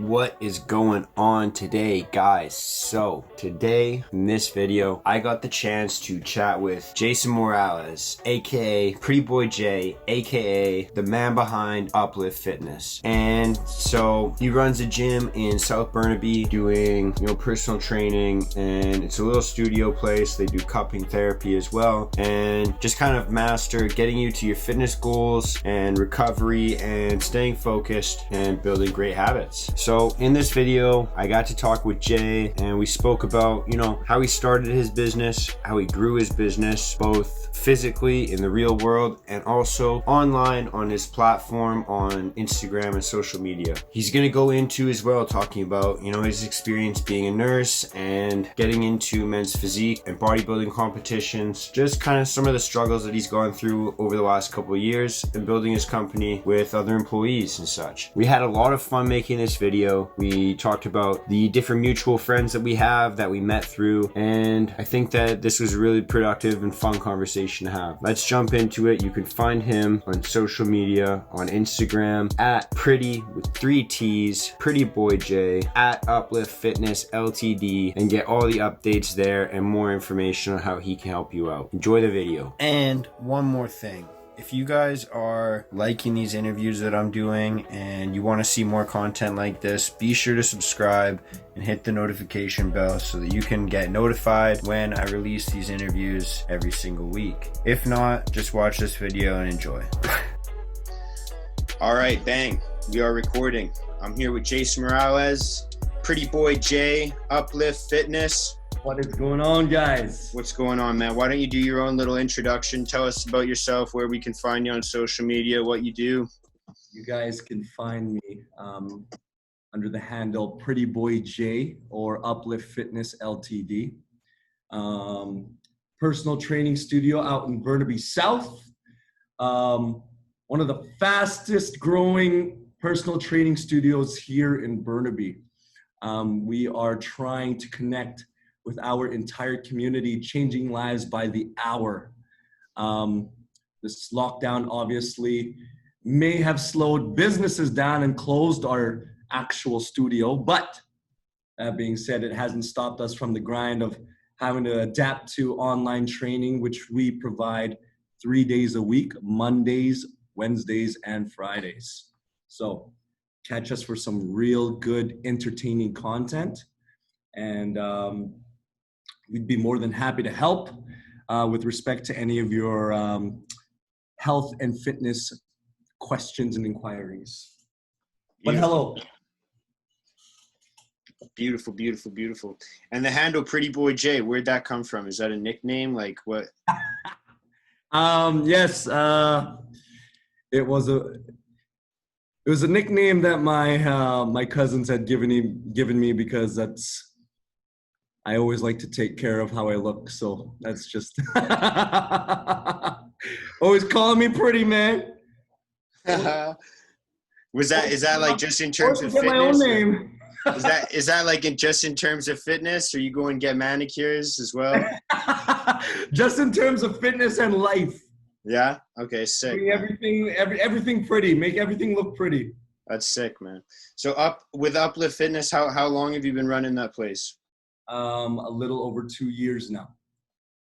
What is going on today, guys? So today in this video I got the chance to chat with Jayson Morales, aka Pretty Boy J, aka the man behind UpLift Fitness. And so he runs a gym in South Burnaby doing personal training, and it's a little studio place. They do cupping therapy as well, and just kind of master getting you to your fitness goals and recovery and staying focused and building great habits. So in this video, I got to talk with Jay, and we spoke about, how he started his business, how he grew his business, both physically in the real world and also online on his platform on Instagram and social media. He's going to go into as well talking about, his experience being a nurse and getting into men's physique and bodybuilding competitions, just kind of some of the struggles that he's gone through over the last couple of years and building his company with other employees and such. We had a lot of fun making this video. We talked about the different mutual friends that we have that we met through, and I think that this was a really productive and fun conversation to have. Let's jump into it. You can find him on social media on Instagram at pretty with 3 T's, Pretty Boy J, at UpLift Fitness LTD, and get all the updates there and more information on how he can help you out. Enjoy the video. And one more thing. If you guys are liking these interviews that I'm doing and you want to see more content like this, be sure to subscribe and hit the notification bell so that you can get notified when I release these interviews every single week. If not, just watch this video and enjoy. All right, bang. We are recording. I'm here with Jayson Morales, Pretty Boy J, UpLift Fitness. What is going on, guys? What's going on, man? Why don't you do your own little introduction? Tell us about yourself, where we can find you on social media, what you do. You guys can find me under the handle Pretty Boy J or UpLift Fitness LTD. Personal training studio out in Burnaby South. One of the fastest growing personal training studios here in Burnaby. We are trying to connect with our entire community, changing lives by the hour. This lockdown obviously may have slowed businesses down and closed our actual studio, but that being said, it hasn't stopped us from the grind of having to adapt to online training, which we provide 3 days a week, Mondays, Wednesdays, and Fridays. So catch us for some real good, entertaining content. And we'd be more than happy to help with respect to any of your health and fitness questions and inquiries. But hello. Beautiful, beautiful, beautiful. And the handle Pretty Boy J, where'd that come from? Is that a nickname? Like what? Yes, it was a nickname that my cousins had given me because I always like to take care of how I look, so that's just always calling me pretty, man. Is that like just in terms of get fitness? My own name. Is that like just in terms of fitness, or you go and get manicures as well? Just in terms of fitness and life. Yeah. Okay. Sick. Everything pretty. Make everything look pretty. That's sick, man. So with UpLift Fitness, how long have you been running that place? A little over 2 years now.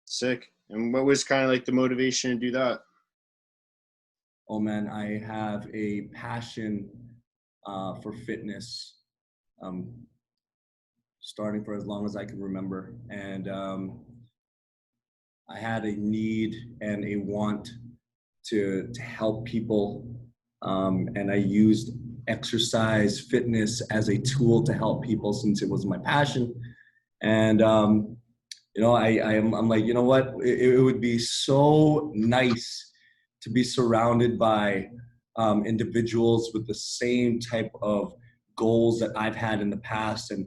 Sick. And what was kind of like the motivation to do that? Oh man, I have a passion for fitness, starting for as long as I can remember. And I had a need and a want to help people. And I used exercise, fitness as a tool to help people since it was my passion. And, I'm like, you know what? It would be so nice to be surrounded by individuals with the same type of goals that I've had in the past, and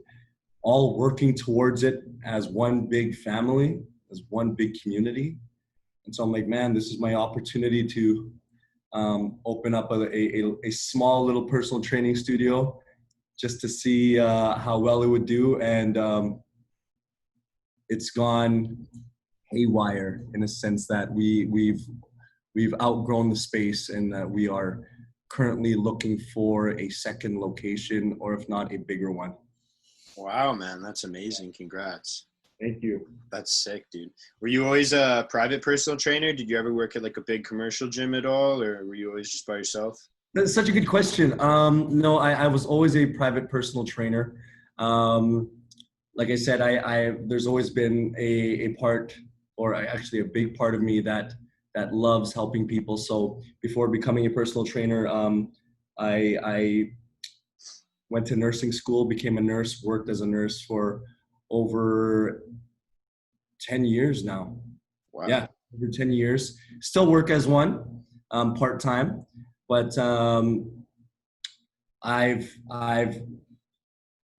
all working towards it as one big family, as one big community. And so I'm like, man, this is my opportunity to open up a small little personal training studio just to see how well it would do. And it's gone haywire in a sense that we've outgrown the space, and we are currently looking for a second location, or if not, a bigger one. Wow, man, that's amazing. Congrats. Thank you. That's sick, dude. Were you always a private personal trainer? Did you ever work at like a big commercial gym at all, or were you always just by yourself? That's such a good question. No, I was always a private personal trainer. Like I said, there's always been a part, or actually a big part of me that loves helping people. So before becoming a personal trainer, I went to nursing school, became a nurse, worked as a nurse for over 10 years now. Wow. Yeah, over 10 years. Still work as one, part-time, but I've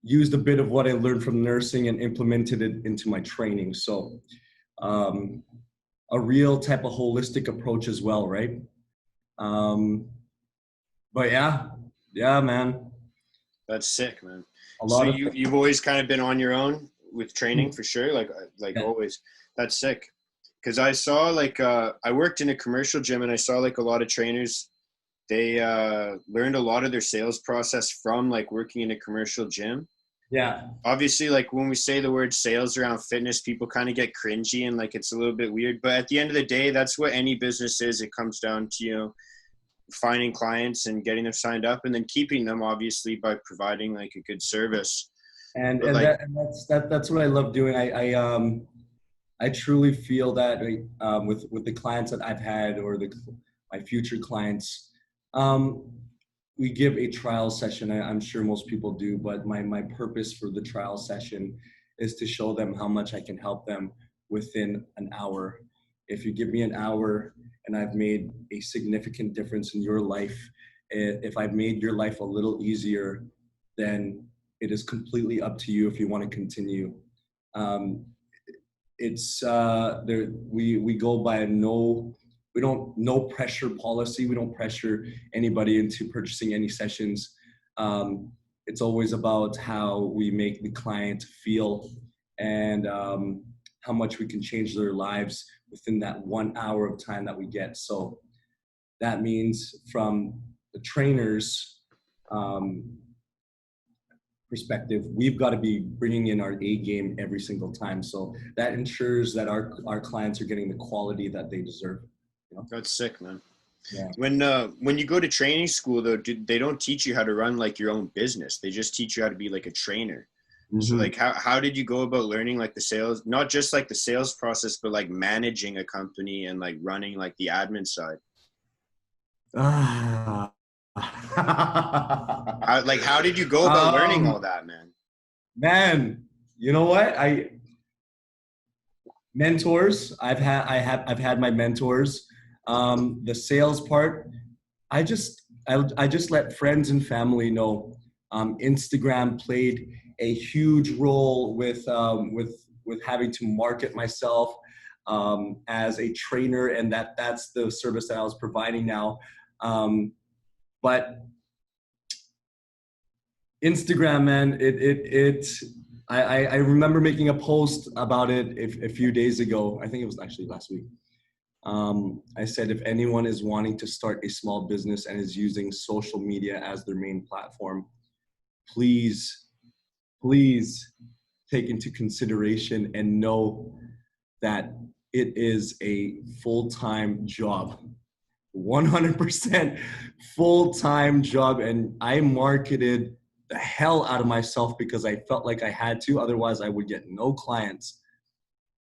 used a bit of what I learned from nursing and implemented it into my training. So a real type of holistic approach as well, right? But yeah, man. That's sick, man. A So lot of you've always kind of been on your own with training for sure, like yeah. always. That's sick. Because I saw like I worked in a commercial gym and I saw like a lot of trainers. They learned a lot of their sales process from like working in a commercial gym. Yeah. Obviously, like when we say the word sales around fitness, people kind of get cringy and like it's a little bit weird. But at the end of the day, that's what any business is. It comes down to, you know, finding clients and getting them signed up and then keeping them, obviously, by providing like a good service. And But and like, that and that's what I love doing. I truly feel that with the clients that I've had, or my future clients, um, we give a trial session. I'm sure most people do, but my purpose for the trial session is to show them how much I can help them within an hour. If you give me an hour and I've made a significant difference in your life, if I've made your life a little easier, then it is completely up to you if you want to continue. It's there. We go by we don't no pressure policy. We don't pressure anybody into purchasing any sessions. It's always about how we make the client feel, and how much we can change their lives within that 1 hour of time that we get. So that means from the trainers perspective, we've got to be bringing in our A game every single time. So that ensures that our clients are getting the quality that they deserve. You know? that's sick, man. Yeah. When you go to training school, though, they don't teach you how to run like your own business. They just teach you how to be like a trainer. So like how did you go about learning like the sales, not just like the sales process, but like managing a company and like running like the admin side? Ah. How did you go about learning all that, man? Man, you know what? Mentors. I've had my mentors. The sales part, I just let friends and family know. Instagram played a huge role with having to market myself as a trainer, and that's the service that I was providing now. But Instagram, man, I remember making a post about it a few days ago. I think it was actually last week. I said, if anyone is wanting to start a small business and is using social media as their main platform, please take into consideration and know that it is a full-time job. 100% full-time job. And I marketed the hell out of myself because I felt like I had to, otherwise I would get no clients.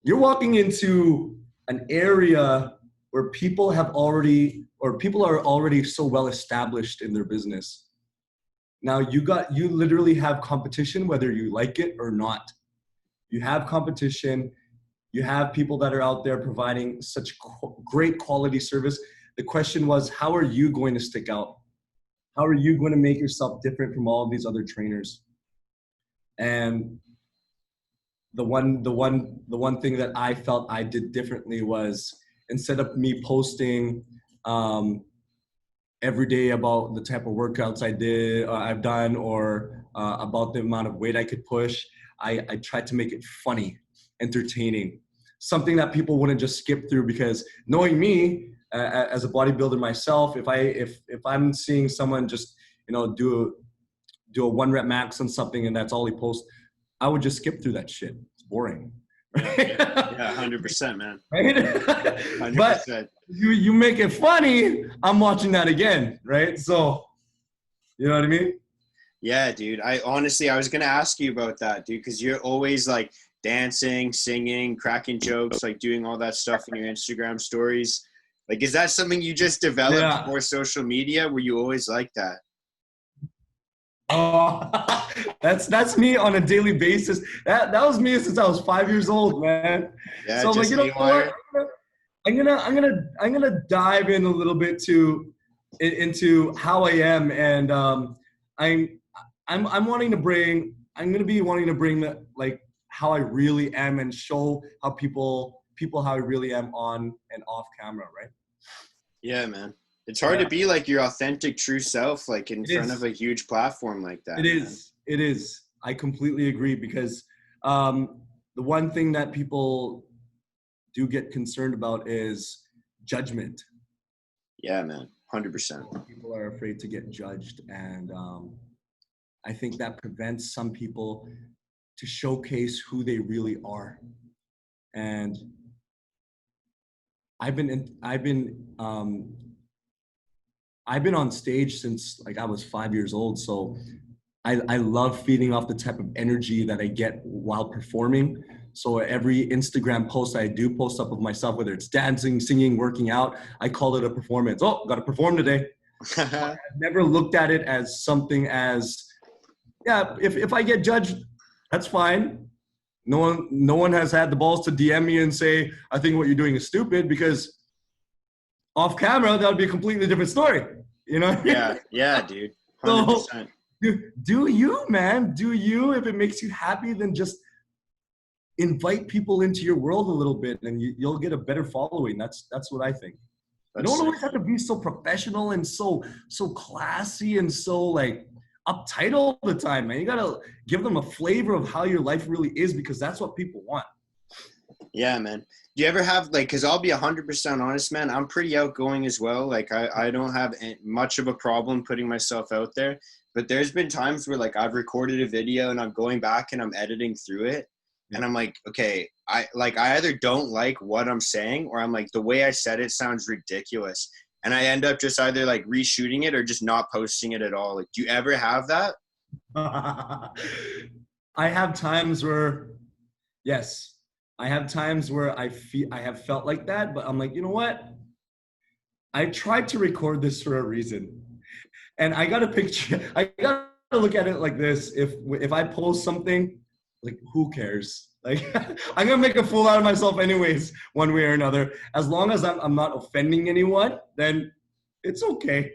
You're walking into an area where people are already so well established in their business. Now you literally have competition, whether you like it or not. You have competition. You have people that are out there providing such great quality service. The question was, how are you going to stick out? How are you going to make yourself different from all of these other trainers? And the one thing that I felt I did differently was, instead of me posting every day about the type of workouts I've done, or about the amount of weight I could push, I tried to make it funny, entertaining, something that people wouldn't just skip through, because knowing me, as a bodybuilder myself, if I'm seeing someone just, do a 1 rep max on something and that's all he posts, I would just skip through that shit. It's boring. Yeah, 100%, man. Right? 100%. But you make it funny, I'm watching that again, right? So, you know what I mean? Yeah, dude. I was going to ask you about that, dude, because you're always like dancing, singing, cracking jokes, like doing all that stuff in your Instagram stories. Like, is that something you just developed for social media? Were you always like that? Oh, that's me on a daily basis. That was me since I was 5 years old, man. Yeah, so I'm like, what? I'm gonna dive in a little bit into how I am, and I'm wanting to bring. I'm gonna be wanting to bring the, like, how I really am and show how people how I really am on and off camera, right? Yeah, man. It's hard to be like your authentic, true self, like in front of a huge platform like that. It is. I completely agree, because the one thing that people do get concerned about is judgment. Yeah, man. 100%. People are afraid to get judged. And I think that prevents some people to showcase who they really are. And I've been on stage since like I was 5 years old. So I love feeding off the type of energy that I get while performing. So every Instagram post I do post up of myself, whether it's dancing, singing, working out, I call it a performance. Oh, got to perform today. I've never looked at it as something as, yeah, if I get judged, that's fine. No one has had the balls to DM me and say, I think what you're doing is stupid, because off camera, that would be a completely different story. You know? Yeah, dude. 100%. So, do you, man? Do you? If it makes you happy, then just invite people into your world a little bit, and you'll get a better following. That's what I think. You don't always have to be so professional and so classy and so like uptight all the time, man. You gotta give them a flavor of how your life really is, because that's what people want. Yeah, man. Do you ever have, like, because I'll be 100% honest, man, I'm pretty outgoing as well. Like, I don't have much of a problem putting myself out there. But there's been times where, like, I've recorded a video and I'm going back and I'm editing through it. And I'm like, okay, I either don't like what I'm saying, or I'm like, the way I said it sounds ridiculous. And I end up just either, like, reshooting it or just not posting it at all. Like, do you ever have that? I have times where, yes. I have times where I have felt like that, but I'm like, you know what? I tried to record this for a reason. And I got to look at it like this. If I post something, like, who cares? Like, I'm going to make a fool out of myself anyways, one way or another. As long as I'm not offending anyone, then it's okay.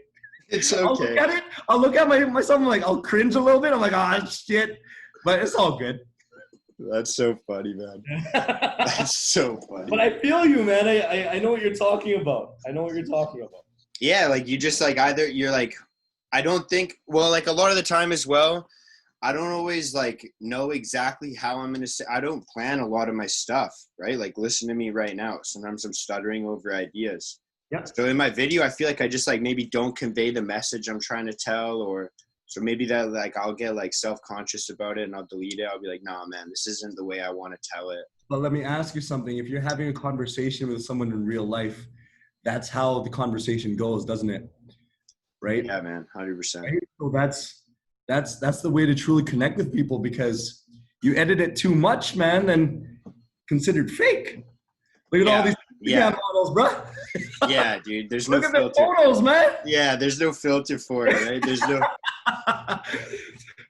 It's okay. I'll look at it. I'll look at myself. I'm like, I'll cringe a little bit. I'm like, ah, shit. But it's all good. That's so funny, man. That's so funny. But I feel you, man. I know what you're talking about. Yeah, like, you just, like, either you're like, I don't think, well, like, a lot of the time as well, I don't always, like, know exactly how I'm going to say. I don't plan a lot of my stuff, right? Like, listen to me right now. Sometimes I'm stuttering over ideas. Yeah. So in my video, I feel like I just, like, maybe don't convey the message I'm trying to tell, or so maybe that, like, I'll get, like, self-conscious about it and I'll delete it. I'll be like, nah, man, this isn't the way I want to tell it. But let me ask you something. If you're having a conversation with someone in real life, that's how the conversation goes, doesn't it? Right? Yeah, man, 100%. Right? So that's the way to truly connect with people, because you edit it too much, man, then considered fake. Look at all these models, bro. Yeah, dude. There's no filter. Look at the photos, man. Yeah, there's no filter for it, right? There's no.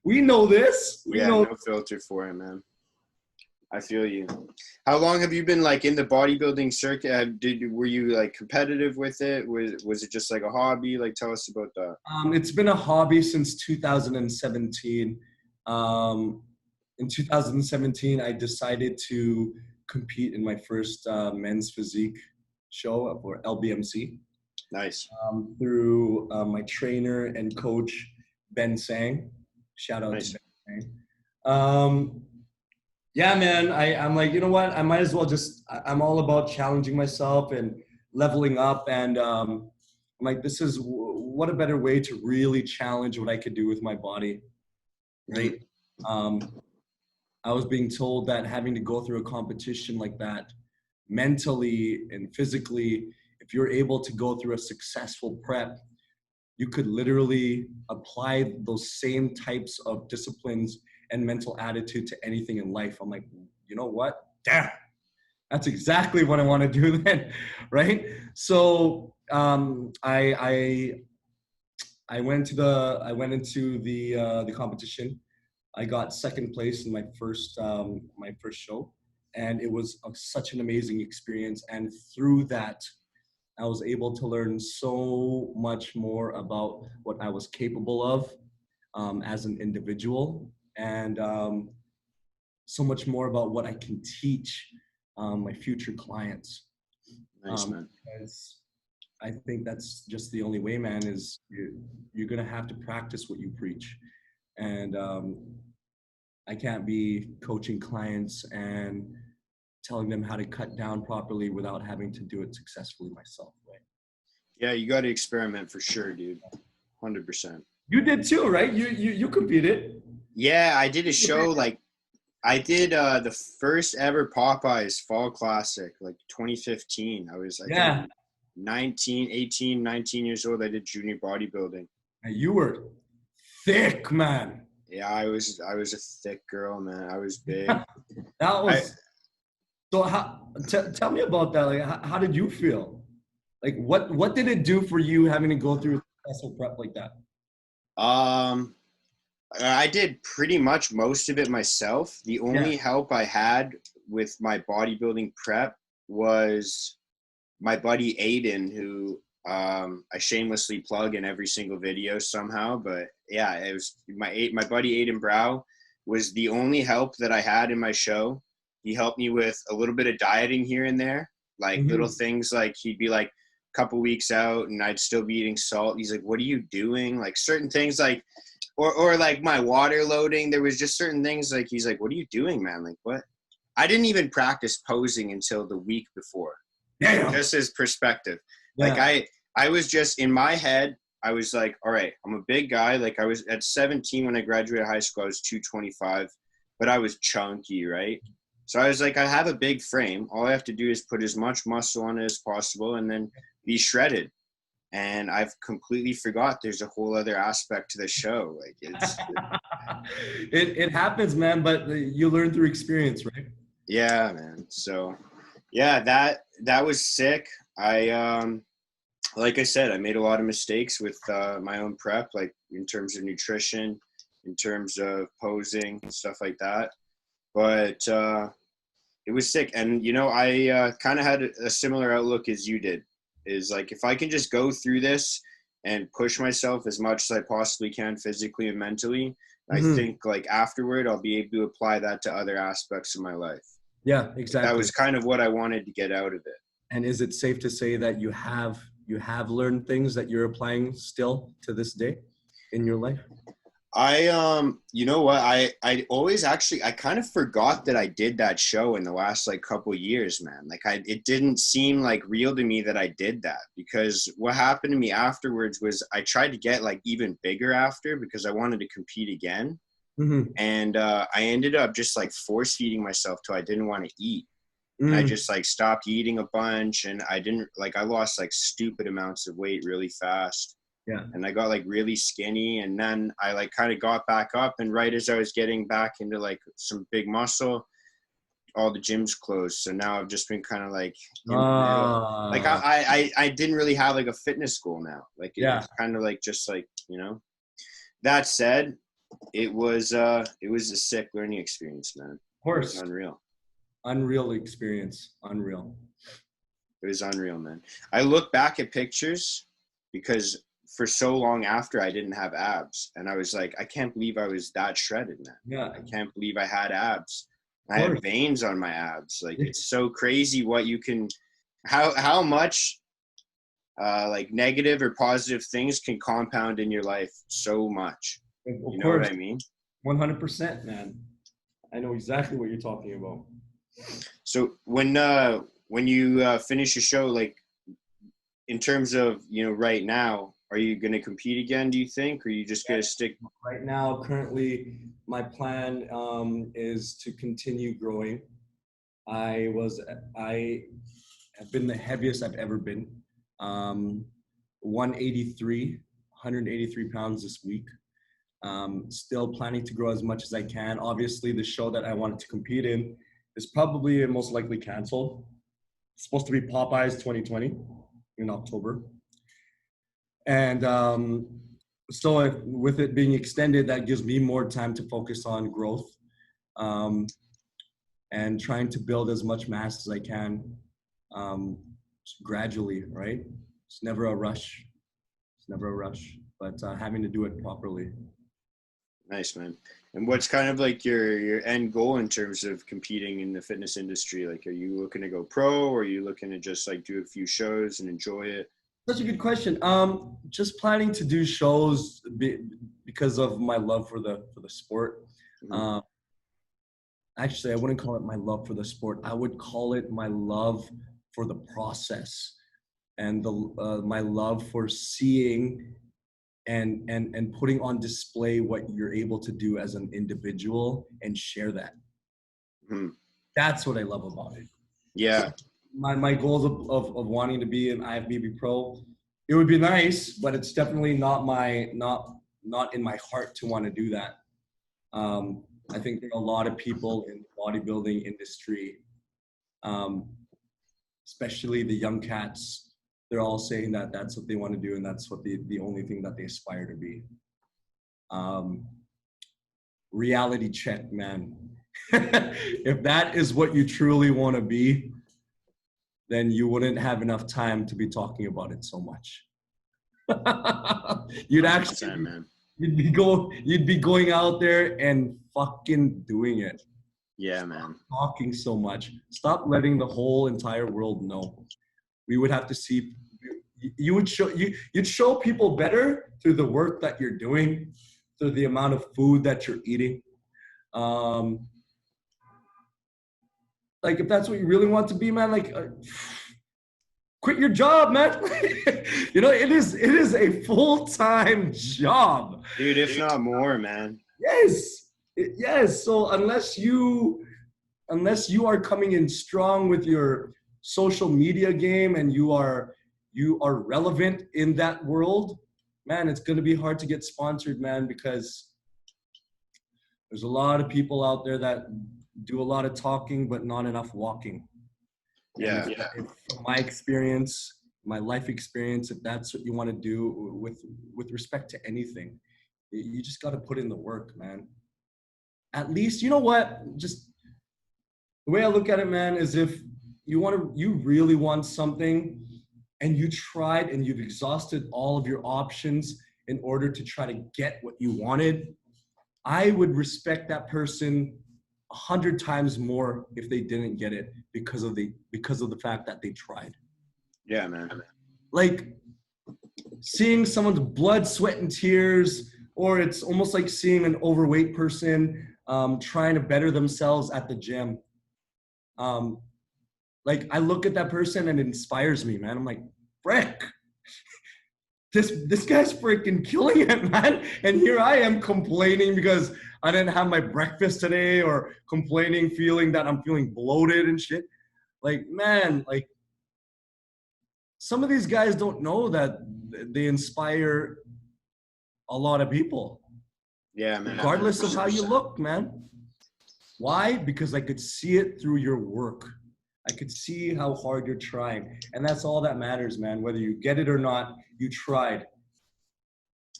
We know this. We know. No filter for it, man. I feel you. How long have you been, like, in the bodybuilding circuit? Were you, like, competitive with it? Was it just like a hobby? Like, tell us about that. It's been a hobby since 2017. In 2017, I decided to compete in my first men's physique show for LBMC. Nice. Through my trainer and coach, Ben Sang. Shout out to Ben Sang. Yeah, man, I'm like, you know what? I might as well I'm all about challenging myself and leveling up, and I'm like, this is what a better way to really challenge what I could do with my body, right? I was being told that having to go through a competition like that, mentally and physically, if you're able to go through a successful prep, you could literally apply those same types of disciplines and mental attitude to anything in life. I'm like, you know what? Damn, that's exactly what I want to do then, right? So I went into the competition. I got second place in my first show, and it was such an amazing experience. And through that, I was able to learn so much more about what I was capable of as an individual, and so much more about what I can teach my future clients. Nice, man. Because I think that's just the only way, man, is you're going to have to practice what you preach. And I can't be coaching clients and telling them how to cut down properly without having to do it successfully myself, right? Yeah, you got to experiment for sure, dude. 100%. You did too, right? You competed. Yeah, I did a show like I did the first ever Popeyes Fall Classic, like 2015. I was think 19 years old. I did junior bodybuilding. And you were thick, man. Yeah, I was a thick girl, man. I was big. That was so. Tell me about that. Like, how did you feel? Like, what did it do for you having to go through a successful prep like that? I did pretty much most of it myself. The only help I had with my bodybuilding prep was my buddy Aiden, who I shamelessly plug in every single video somehow. But yeah, it was my buddy Aiden Brow was the only help that I had in my show. He helped me with a little bit of dieting here and there, like little things, like he'd be like a couple weeks out and I'd still be eating salt. He's like, "What are you doing?" Like certain things, like or like my water loading. There was just certain things like he's like, "What are you doing, man? Like what?" I didn't even practice posing until the week before. Damn. Just his perspective. Yeah. Like I was just in my head, I was like, all right, I'm a big guy. Like I was at 17 when I graduated high school, I was 225, but I was chunky, right? So I was like, I have a big frame. All I have to do is put as much muscle on it as possible and then be shredded. And I've completely forgot there's a whole other aspect to the show. Like it's it happens, man, but you learn through experience, right? Yeah, man. So yeah, that was sick. I like I said, I made a lot of mistakes with my own prep, like in terms of nutrition, in terms of posing, stuff like that. But it was sick. And, you know, I kind of had a similar outlook as you did, is like, if I can just go through this and push myself as much as I possibly can physically and mentally, I think like afterward, I'll be able to apply that to other aspects of my life. Yeah, exactly. That was kind of what I wanted to get out of it. And is it safe to say that you have learned things that you're applying still to this day in your life? You know what? I always I kind of forgot that I did that show in the last like couple years, man. Like it didn't seem like real to me that I did that, because what happened to me afterwards was I tried to get like even bigger after because I wanted to compete again. And I ended up just like force feeding myself till I didn't want to eat. And I just like stopped eating a bunch, and I lost like stupid amounts of weight really fast. Yeah. And I got like really skinny, and then I like kind of got back up, and right as I was getting back into like some big muscle, all the gyms closed. So now I've just been kind of like in the middle. Like I didn't really have like a fitness goal now. Like it's kind of like just like, you know. That said, it was a sick learning experience, man. Of course. It was Unreal experience. Unreal. It was unreal, man. I look back at pictures because for so long after I didn't have abs, and I was like, I can't believe I was that shredded, man. Yeah. I can't believe I had abs. I had veins on my abs. Like it's so crazy what you can, how much like negative or positive things can compound in your life so much. You know what I mean? 100%, man. I know exactly what you're talking about. So when you finish your show, like in terms of, right now, are you going to compete again, do you think? Or are you just going to stick? Right now, currently, my plan is to continue growing. I have been the heaviest I've ever been. 183, 183 pounds this week. Still planning to grow as much as I can. Obviously, the show that I wanted to compete in is probably most likely canceled. It's supposed to be Popeyes 2020 in October. And so with it being extended, that gives me more time to focus on growth and trying to build as much mass as I can gradually, right? It's never a rush. It's never a rush, but having to do it properly. Nice, man. And what's kind of like your end goal in terms of competing in the fitness industry? Like, are you looking to go pro, or are you looking to just like do a few shows and enjoy it? Such a good question. Just planning to do shows because of my love for the sport. Mm-hmm. Actually, I wouldn't call it my love for the sport. I would call it my love for the process and my love for seeing and putting on display what you're able to do as an individual and share that. Mm-hmm. That's what I love about it. Yeah. My goals of wanting to be an IFBB pro, it would be nice, but it's definitely not in my heart to want to do that. I think there are a lot of people in the bodybuilding industry, especially the young cats, they're all saying that that's what they want to do and that's what the only thing that they aspire to be. Reality check, man. If that is what you truly want to be, then you wouldn't have enough time to be talking about it so much. You'd actually, man. you'd be going out there and fucking doing it. Yeah, man. Stop talking so much. Stop letting the whole entire world know. We would have to see. You'd show people better through the work that you're doing, through the amount of food that you're eating. Like if that's what you really want to be, man, like quit your job, man. It is a full-time job. Dude, if not more, man. Yes. So unless you are coming in strong with your social media game and you are relevant in that world, man, it's going to be hard to get sponsored, man, because there's a lot of people out there that do a lot of talking but not enough walking. Yeah. From my experience, my life experience, if that's what you want to do with respect to anything, you just got to put in the work, man. At least, you know what? Just the way I look at it, man, is if you really want something and you tried and you've exhausted all of your options in order to try to get what you wanted, I would respect that person 100 times more if they didn't get it because of the fact that they tried. Yeah, man. Like seeing someone's blood, sweat, and tears, or it's almost like seeing an overweight person trying to better themselves at the gym. Like I look at that person and it inspires me, man. I'm like, frick, this guy's freaking killing it, man. And here I am complaining because I didn't have my breakfast today, or complaining, feeling that I'm feeling bloated and shit. Like, man, like some of these guys don't know that they inspire a lot of people. Yeah, man. Regardless of how you look, man. Why? Because I could see it through your work. I could see how hard you're trying. And that's all that matters, man. Whether you get it or not, you tried.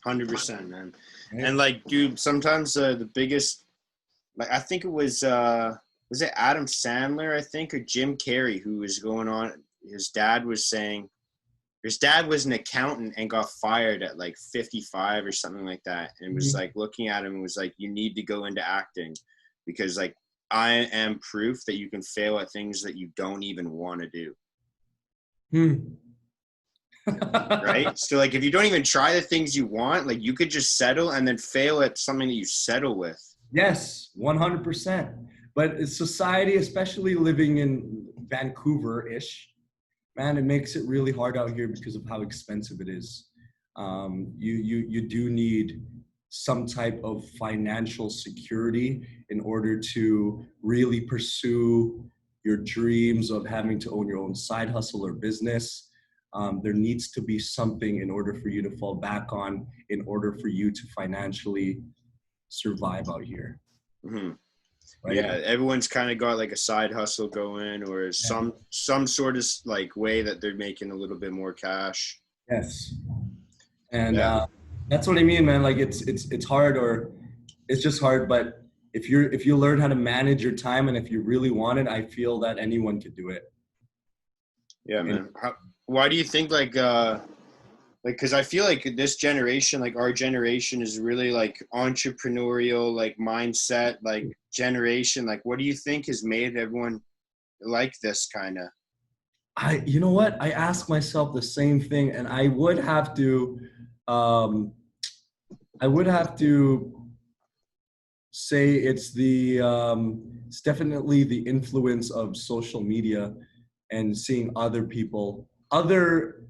100%, man. And like, dude, sometimes the biggest, like, I think it was it Adam Sandler, I think, or Jim Carrey, who was going on. His dad was saying, his dad was an accountant and got fired at like 55 or something like that. And was like looking at him and was like, you need to go into acting because like, I am proof that you can fail at things that you don't even want to do. Right? So like if you don't even try the things you want, like you could just settle and then fail at something that you settle with. Yes, 100%. But society, especially living in Vancouver-ish, Man, it makes it really hard out here because of how expensive it is. You do need some type of financial security in order to really pursue your dreams of having to own your own side hustle or business. There needs to be something in order for you to fall back on, in order for you to financially survive out here, Hmm. right? Yeah, everyone's kind of got like a side hustle going, or some sort of like way that they're making a little bit more cash. Yes. And Yeah. that's what I mean, man. Like it's hard, or it's just hard. But if you learn how to manage your time, and if you really want it, I feel that anyone could do it. Yeah, And man. Why do you think like, because I feel like this generation, like our generation, is really like entrepreneurial, like mindset, like generation. Like, what do you think has made everyone like this kind of? you know what? I ask myself the same thing, and um, I would have to say it's definitely the influence of social media and seeing other people, other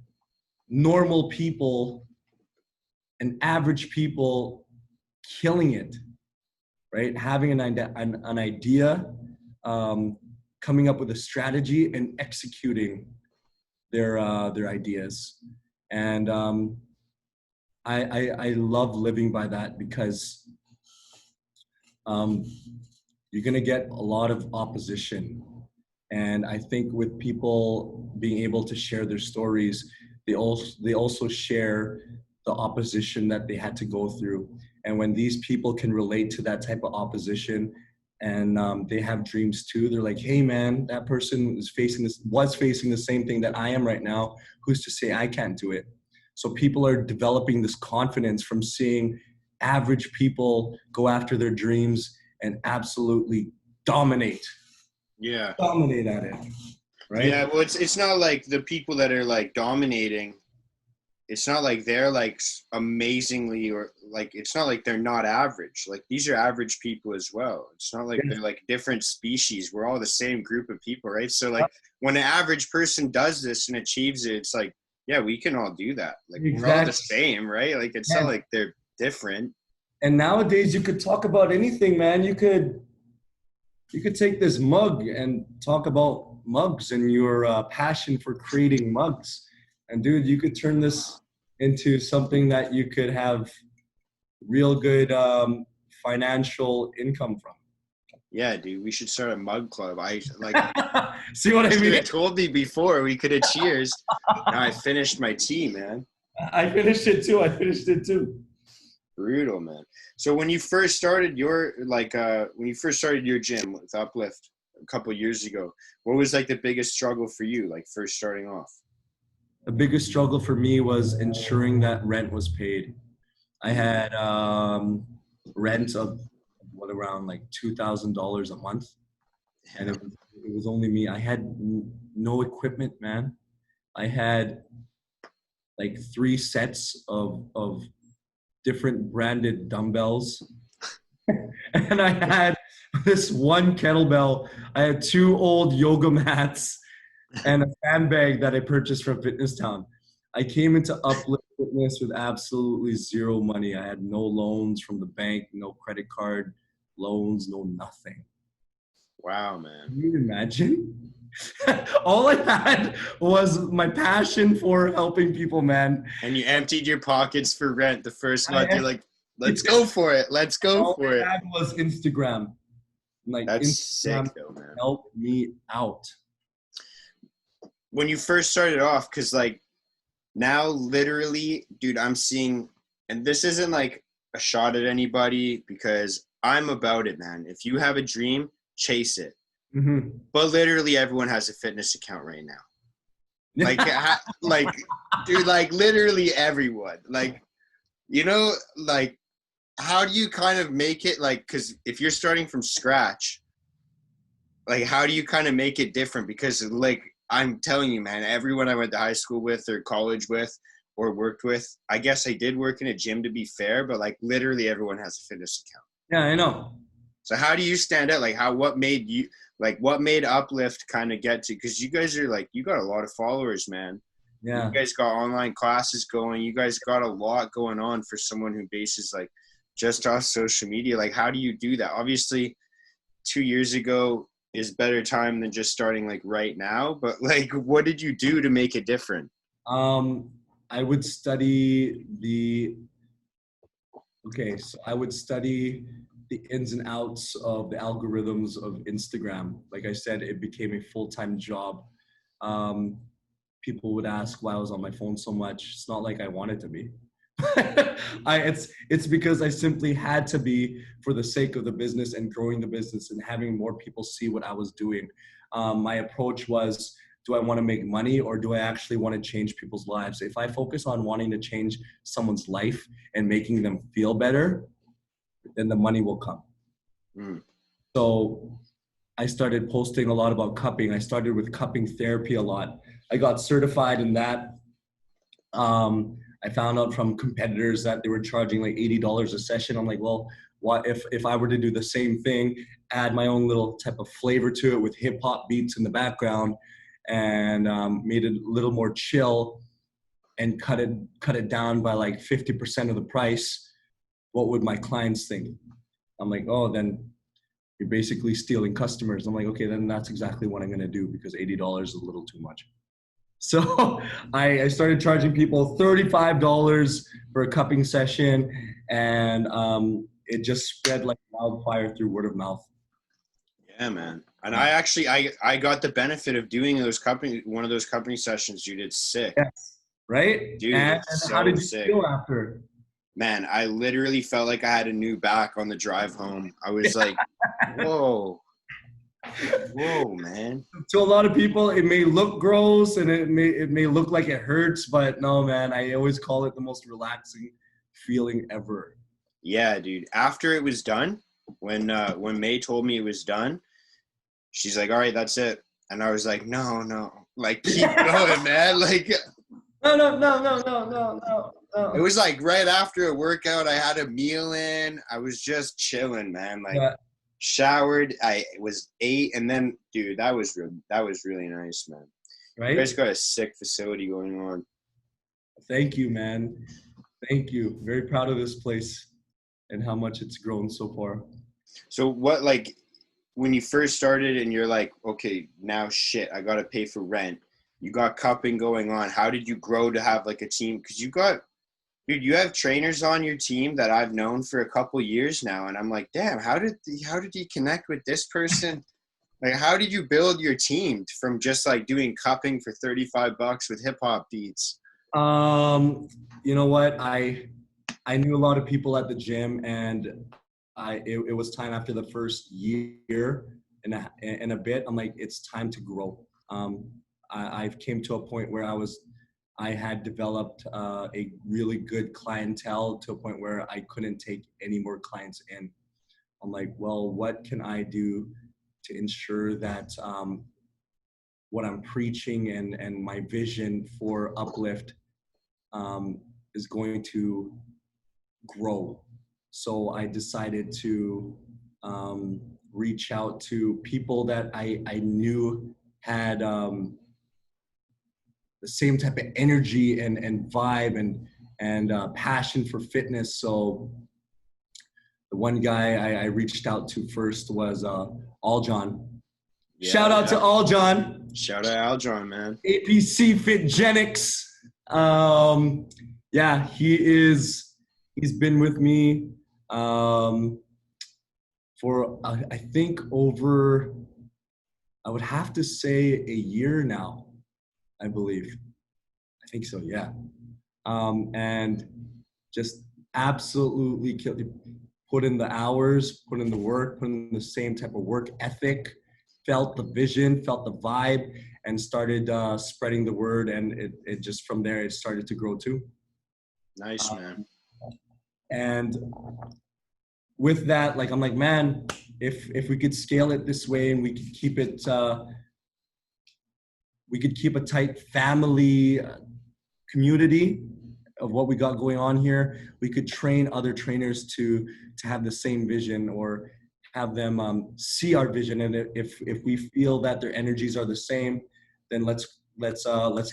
normal people and average people killing it, right? Having an idea, um, coming up with a strategy and executing their ideas. And I love living by that because um, you're going to get a lot of opposition. And I think with people being able to share their stories, they also share the opposition that they had to go through. And when these people can relate to that type of opposition, and they have dreams too, they're like, "Hey, man, that person was facing the same thing that I am right now. Who's to say I can't do it?" So people are developing this confidence from seeing average people go after their dreams and absolutely dominate Yeah. dominate at it, Yeah, right? well, it's not like the people that are like dominating. It's not like they're like amazingly, or like it's not like they're not average. Like these are average people as well. It's not like they're like different species. We're all the same group of people, right? So like when an average person does this and achieves it, it's like, yeah, we can all do that. Like we're all the Exactly. same, right? Like it's not Man. like they're different. And nowadays you could talk about anything, man. You could take this mug and talk about mugs and your passion for creating mugs. And dude, you could turn this into something that you could have real good financial income from. Yeah, dude, we should start a mug club. I like See what you I should mean? have told me before. We could have cheers. Now I finished my tea, man. I finished it too. I finished it too. Brutal, man. So when you first started your gym with UpLift a couple years ago, what was like the biggest struggle for you, like first starting off? The biggest struggle for me was ensuring that rent was paid. I had rent of what around like $2,000 a month, and it was only me. I had no equipment, man. I had like 3 sets of different branded dumbbells, and I had this one kettlebell. I had 2 old yoga mats and a fan bag that I purchased from Fitness Town. I came into UpLift Fitness with absolutely zero money. I had no loans from the bank, no credit card loans, no nothing. Wow, man. Can you imagine? All I had was my passion for helping people, man. And you emptied your pockets for rent the first month. You're I, like, let's go for it. Let's go all for I it. had was Instagram. Like That's sick Instagram though, man. helped me out. When you first started off, because like now literally, dude, I'm seeing, and this isn't like a shot at anybody because I'm about it, man. If you have a dream, chase it. Mm-hmm. But literally everyone has a fitness account right now. Like, like, dude, like literally everyone. Like, like, how do you kind of make it like? Because if you're starting from scratch, like, how do you kind of make it different? Because like, I'm telling you, man, everyone I went to high school with or college with or worked with, I guess I did work in a gym to be fair, but like literally everyone has a fitness account. Yeah, I know. So how do you stand out? Like what made UpLift kind of get to, because you guys are like, you got a lot of followers, man. Yeah. You guys got online classes going. You guys got a lot going on for someone who bases like just off social media. Like, how do you do that? Obviously 2 years ago is better time than just starting like right now, but like, what did you do to make it different? I would study I would study the ins and outs of the algorithms of Instagram. Like I said, it became a full-time job. People would ask why I was on my phone so much. It's not like I wanted to be. It's because I simply had to be for the sake of the business and growing the business and having more people see what I was doing. My approach was, do I want to make money or do I actually want to change people's lives? If I focus on wanting to change someone's life and making them feel better, then the money will come. So I started posting a lot about cupping. I started with cupping therapy a lot. I got certified in that. I found out from competitors that they were charging like $80 a session. I'm like, well, what if I were to do the same thing, add my own little type of flavor to it with hip hop beats in the background, and made it a little more chill and cut it down by like 50% of the price, what would my clients think? I'm like, oh, then you're basically stealing customers. I'm like, okay, then that's exactly what I'm going to do, because $80 is a little too much. So I started charging people $35 for a cupping session, and it just spread like wildfire through word of mouth. Yeah, man. And I got the benefit of doing one of those cupping sessions you did. Sick. Yes. Right? Dude, and so how did you sick. feel after? Man, I literally felt like I had a new back on the drive home. I was like, whoa, man. To a lot of people, it may look gross and it may look like it hurts, but no, man, I always call it the most relaxing feeling ever. Yeah, dude. After it was done, when May told me it was done, she's like, all right, that's it. And I was like, no, like, keep going, man. Like, No. it was like right after a workout, I had a meal in. I was just chilling, man. Like, yeah. Showered. I was 8, and then, dude, that was really nice, man. Right? You guys got a sick facility going on. Thank you, man. Thank you. Very proud of this place and how much it's grown so far. So what, like, when you first started and you're like, okay, now shit, I got to pay for rent. You got cupping going on. How did you grow to have like a team? Because dude, you have trainers on your team that I've known for a couple years now. And I'm like, damn, how did you connect with this person? Like, how did you build your team from just like doing cupping for $35 with hip hop beats? You know what? I knew a lot of people at the gym, and it was time after the first year and a bit. I'm like, it's time to grow. I've came to a point where I had developed a really good clientele to a point where I couldn't take any more clients in. I'm like, well, what can I do to ensure that what I'm preaching and my vision for UpLift is going to grow? So I decided to reach out to people that I knew had the same type of energy and vibe and passion for fitness. So the one guy I reached out to first was Aljon. Yeah, shout out to Aljon. Shout out Aljon, man. APC Fitgenics. Yeah, he's been with me for I think over, I would have to say, a year now, I believe. I think so, yeah. And just absolutely put in the hours, put in the work, put in the same type of work ethic, felt the vision, felt the vibe, and started spreading the word. And it just, from there, it started to grow too. Nice, man. And with that, like, I'm like, man, if we could scale it this way and we could keep it, we could keep a tight family community of what we got going on here, we could train other trainers to have the same vision or have them see our vision, and if we feel that their energies are the same, then let's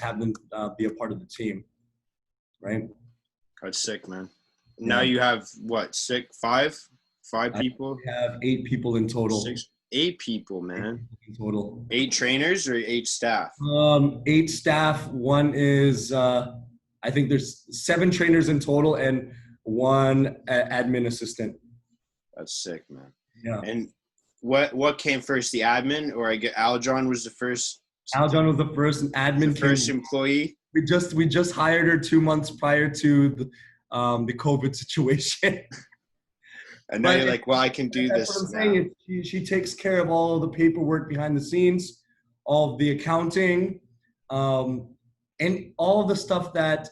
have them be a part of the team, right? That's sick, man. Yeah. Now you have what, five people? We have 8 people in total. 8 people, man. 8 people in total. 8 trainers or 8 staff? 8 staff. One is I think there's 7 trainers in total and 1 admin assistant. That's sick, man. Yeah. And what came first, the admin, or I get Aljon was the first? Aljon was the first, and admin first employee. We just hired her 2 months prior to the COVID situation. And now you're like, well, I can do this. That's what I'm saying. She takes care of all of the paperwork behind the scenes, all of the accounting, and all of the stuff that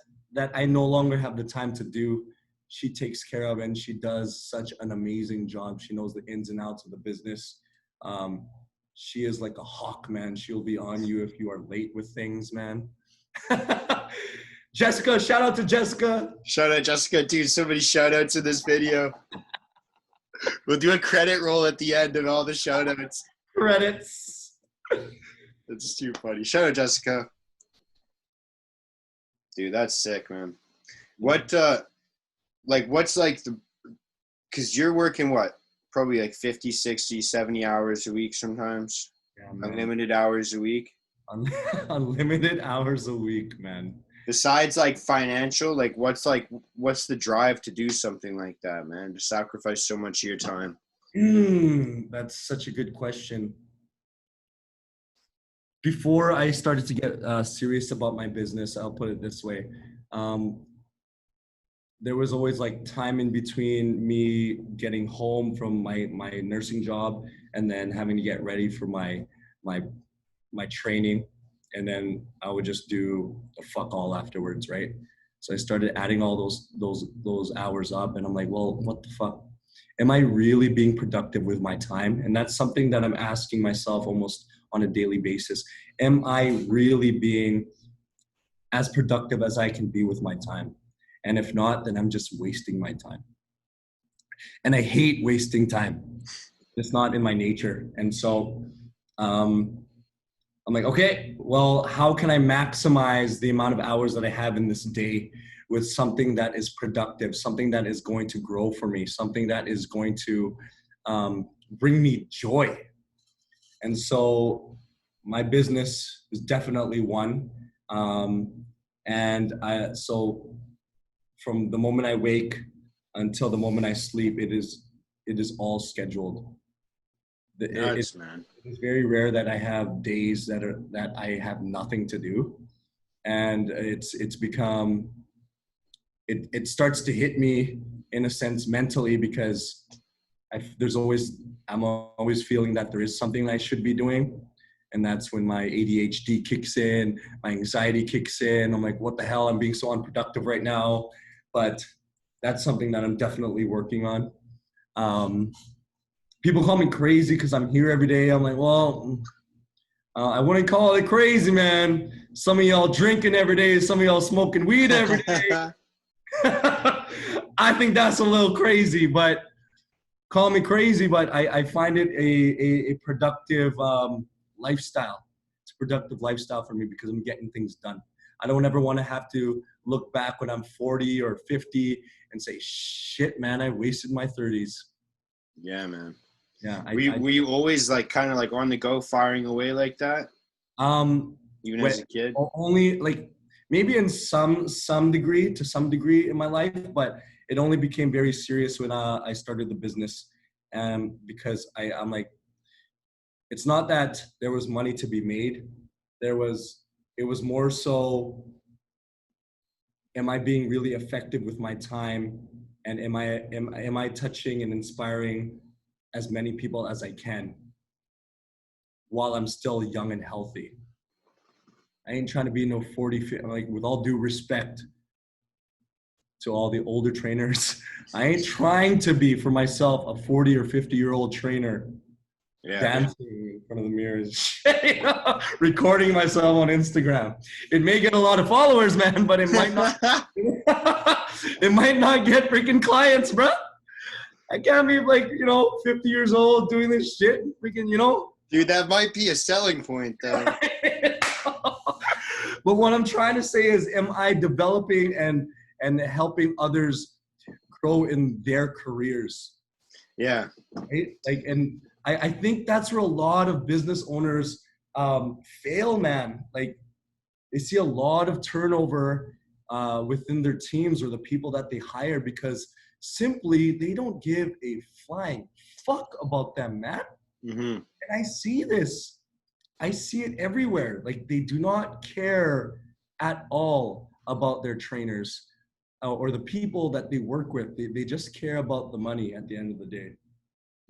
I no longer have the time to do. She takes care of, and she does such an amazing job. She knows the ins and outs of the business. She is like a hawk, man. She'll be on you if you are late with things, man. Jessica, shout out to Jessica. Shout out Jessica, dude. So many shout outs in this video. We'll do a credit roll at the end of all the shout outs. Credits. That's too funny. Shout out Jessica. Dude, that's sick, man. What what's like because you're working what? Probably like 50, 60, 70 hours a week sometimes. Yeah, unlimited hours a week. Unlimited hours a week, man. Besides like financial, like what's the drive to do something like that, man? To sacrifice so much of your time? That's such a good question. Before I started to get serious about my business, I'll put it this way. There was always like time in between me getting home from my nursing job and then having to get ready for my training. And then I would just do a fuck all afterwards, right? So I started adding all those hours up, and I'm like, well, what the fuck? Am I really being productive with my time? And that's something that I'm asking myself almost on a daily basis. Am I really being as productive as I can be with my time? And if not, then I'm just wasting my time. And I hate wasting time. It's not in my nature. And so I'm like, okay, well, how can I maximize the amount of hours that I have in this day with something that is productive, something that is going to grow for me, something that is going to bring me joy? And so my business is definitely one. So from the moment I wake until the moment I sleep, it is all scheduled. Nice, man. It's very rare that I have days that I have nothing to do, and it's become it starts to hit me in a sense mentally, because I'm always feeling that there is something I should be doing, and that's when my ADHD kicks in, my anxiety kicks in. I'm like, what the hell? I'm being so unproductive right now, but that's something that I'm definitely working on. People call me crazy because I'm here every day. I'm like, well, I wouldn't call it crazy, man. Some of y'all drinking every day. Some of y'all smoking weed every day. I think that's a little crazy, but call me crazy. But I find it a productive lifestyle. It's a productive lifestyle for me because I'm getting things done. I don't ever want to have to look back when I'm 40 or 50 and say, shit, man, I wasted my 30s. Yeah, man. Yeah. Were you always like kind of like on the go, firing away like that? Even as a kid? Only like maybe in some degree in my life, but it only became very serious when I started the business. Because I'm like, it's not that there was money to be made. It was more so, am I being really effective with my time? And am I touching and inspiring as many people as I can while I'm still young and healthy? I ain't trying to be no 40, like, with all due respect to all the older trainers, I ain't trying to be for myself a 40 or 50-year-old trainer dancing in front of the mirrors, recording myself on Instagram. It may get a lot of followers, man, but it might not. It might not get freaking clients, bro. I can't be like, 50 years old doing this shit, freaking. Dude, that might be a selling point, though. But what I'm trying to say is, am I developing and helping others grow in their careers? Yeah. Right? Like, and I think that's where a lot of business owners fail, man. Like, they see a lot of turnover within their teams or the people that they hire because simply they don't give a flying fuck about them, man. Mm-hmm. And I see this. I see it everywhere. Like, they do not care at all about their trainers or the people that they work with. They just care about the money at the end of the day.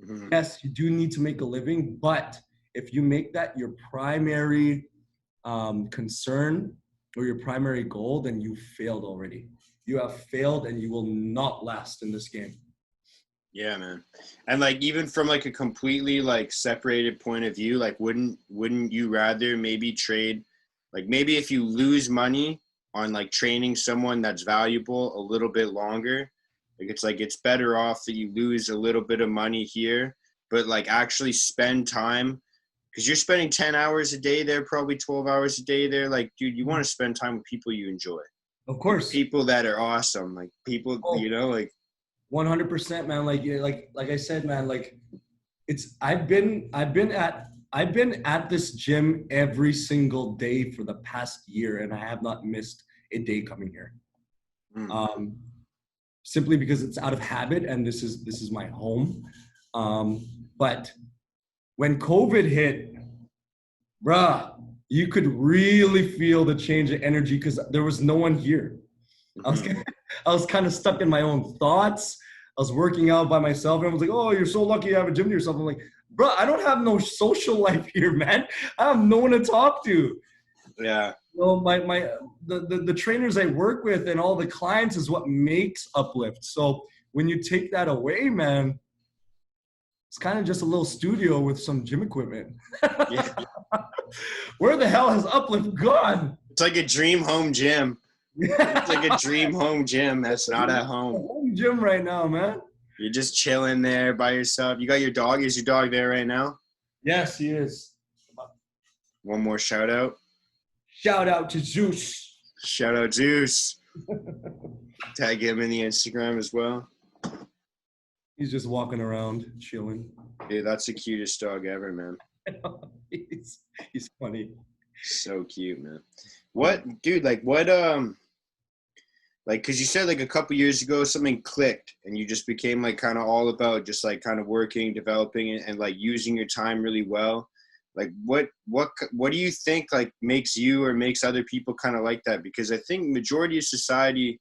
Mm-hmm. Yes, you do need to make a living, but if you make that your primary concern or your primary goal, then you failed already. You have failed and you will not last in this game. Yeah, man. And like, even from like a completely like separated point of view, like wouldn't you rather maybe trade, like maybe if you lose money on like training someone that's valuable a little bit longer, like it's better off that you lose a little bit of money here, but like actually spend time, because you're spending 10 hours a day there, probably 12 hours a day there. Like, dude, you want to spend time with people you enjoy. Of course. Like, people that are awesome. Like people, like 100%, man. Like I said, man, like I've been at this gym every single day for the past year, and I have not missed a day coming here. Simply because it's out of habit, and this is my home. But when COVID hit, bruh, you could really feel the change of energy because there was no one here. I was kind of stuck in my own thoughts. I was working out by myself, and I was like, "Oh, you're so lucky you have a gym to yourself." I'm like, "Bro, I don't have no social life here, man. I have no one to talk to." Yeah. Well, the trainers I work with and all the clients is what makes UpLift. So when you take that away, man, it's kind of just a little studio with some gym equipment. Yeah. Where the hell has UpLift gone? It's like a dream home gym. It's like a dream home gym that's not at home. Home gym right now, man. You're just chilling there by yourself. You got your dog. Is your dog there right now? Yes, he is. One more shout out. Shout out to Zeus. Shout out Zeus. Tag him in the Instagram as well. He's just walking around, chilling. Dude, that's the cutest dog ever, man. He's funny. So cute, man. What, dude, like because you said like a couple years ago something clicked and you just became like kind of all about just like kind of working, developing and like using your time really well. Like what do you think like makes you or makes other people kind of like that? Because I think majority of society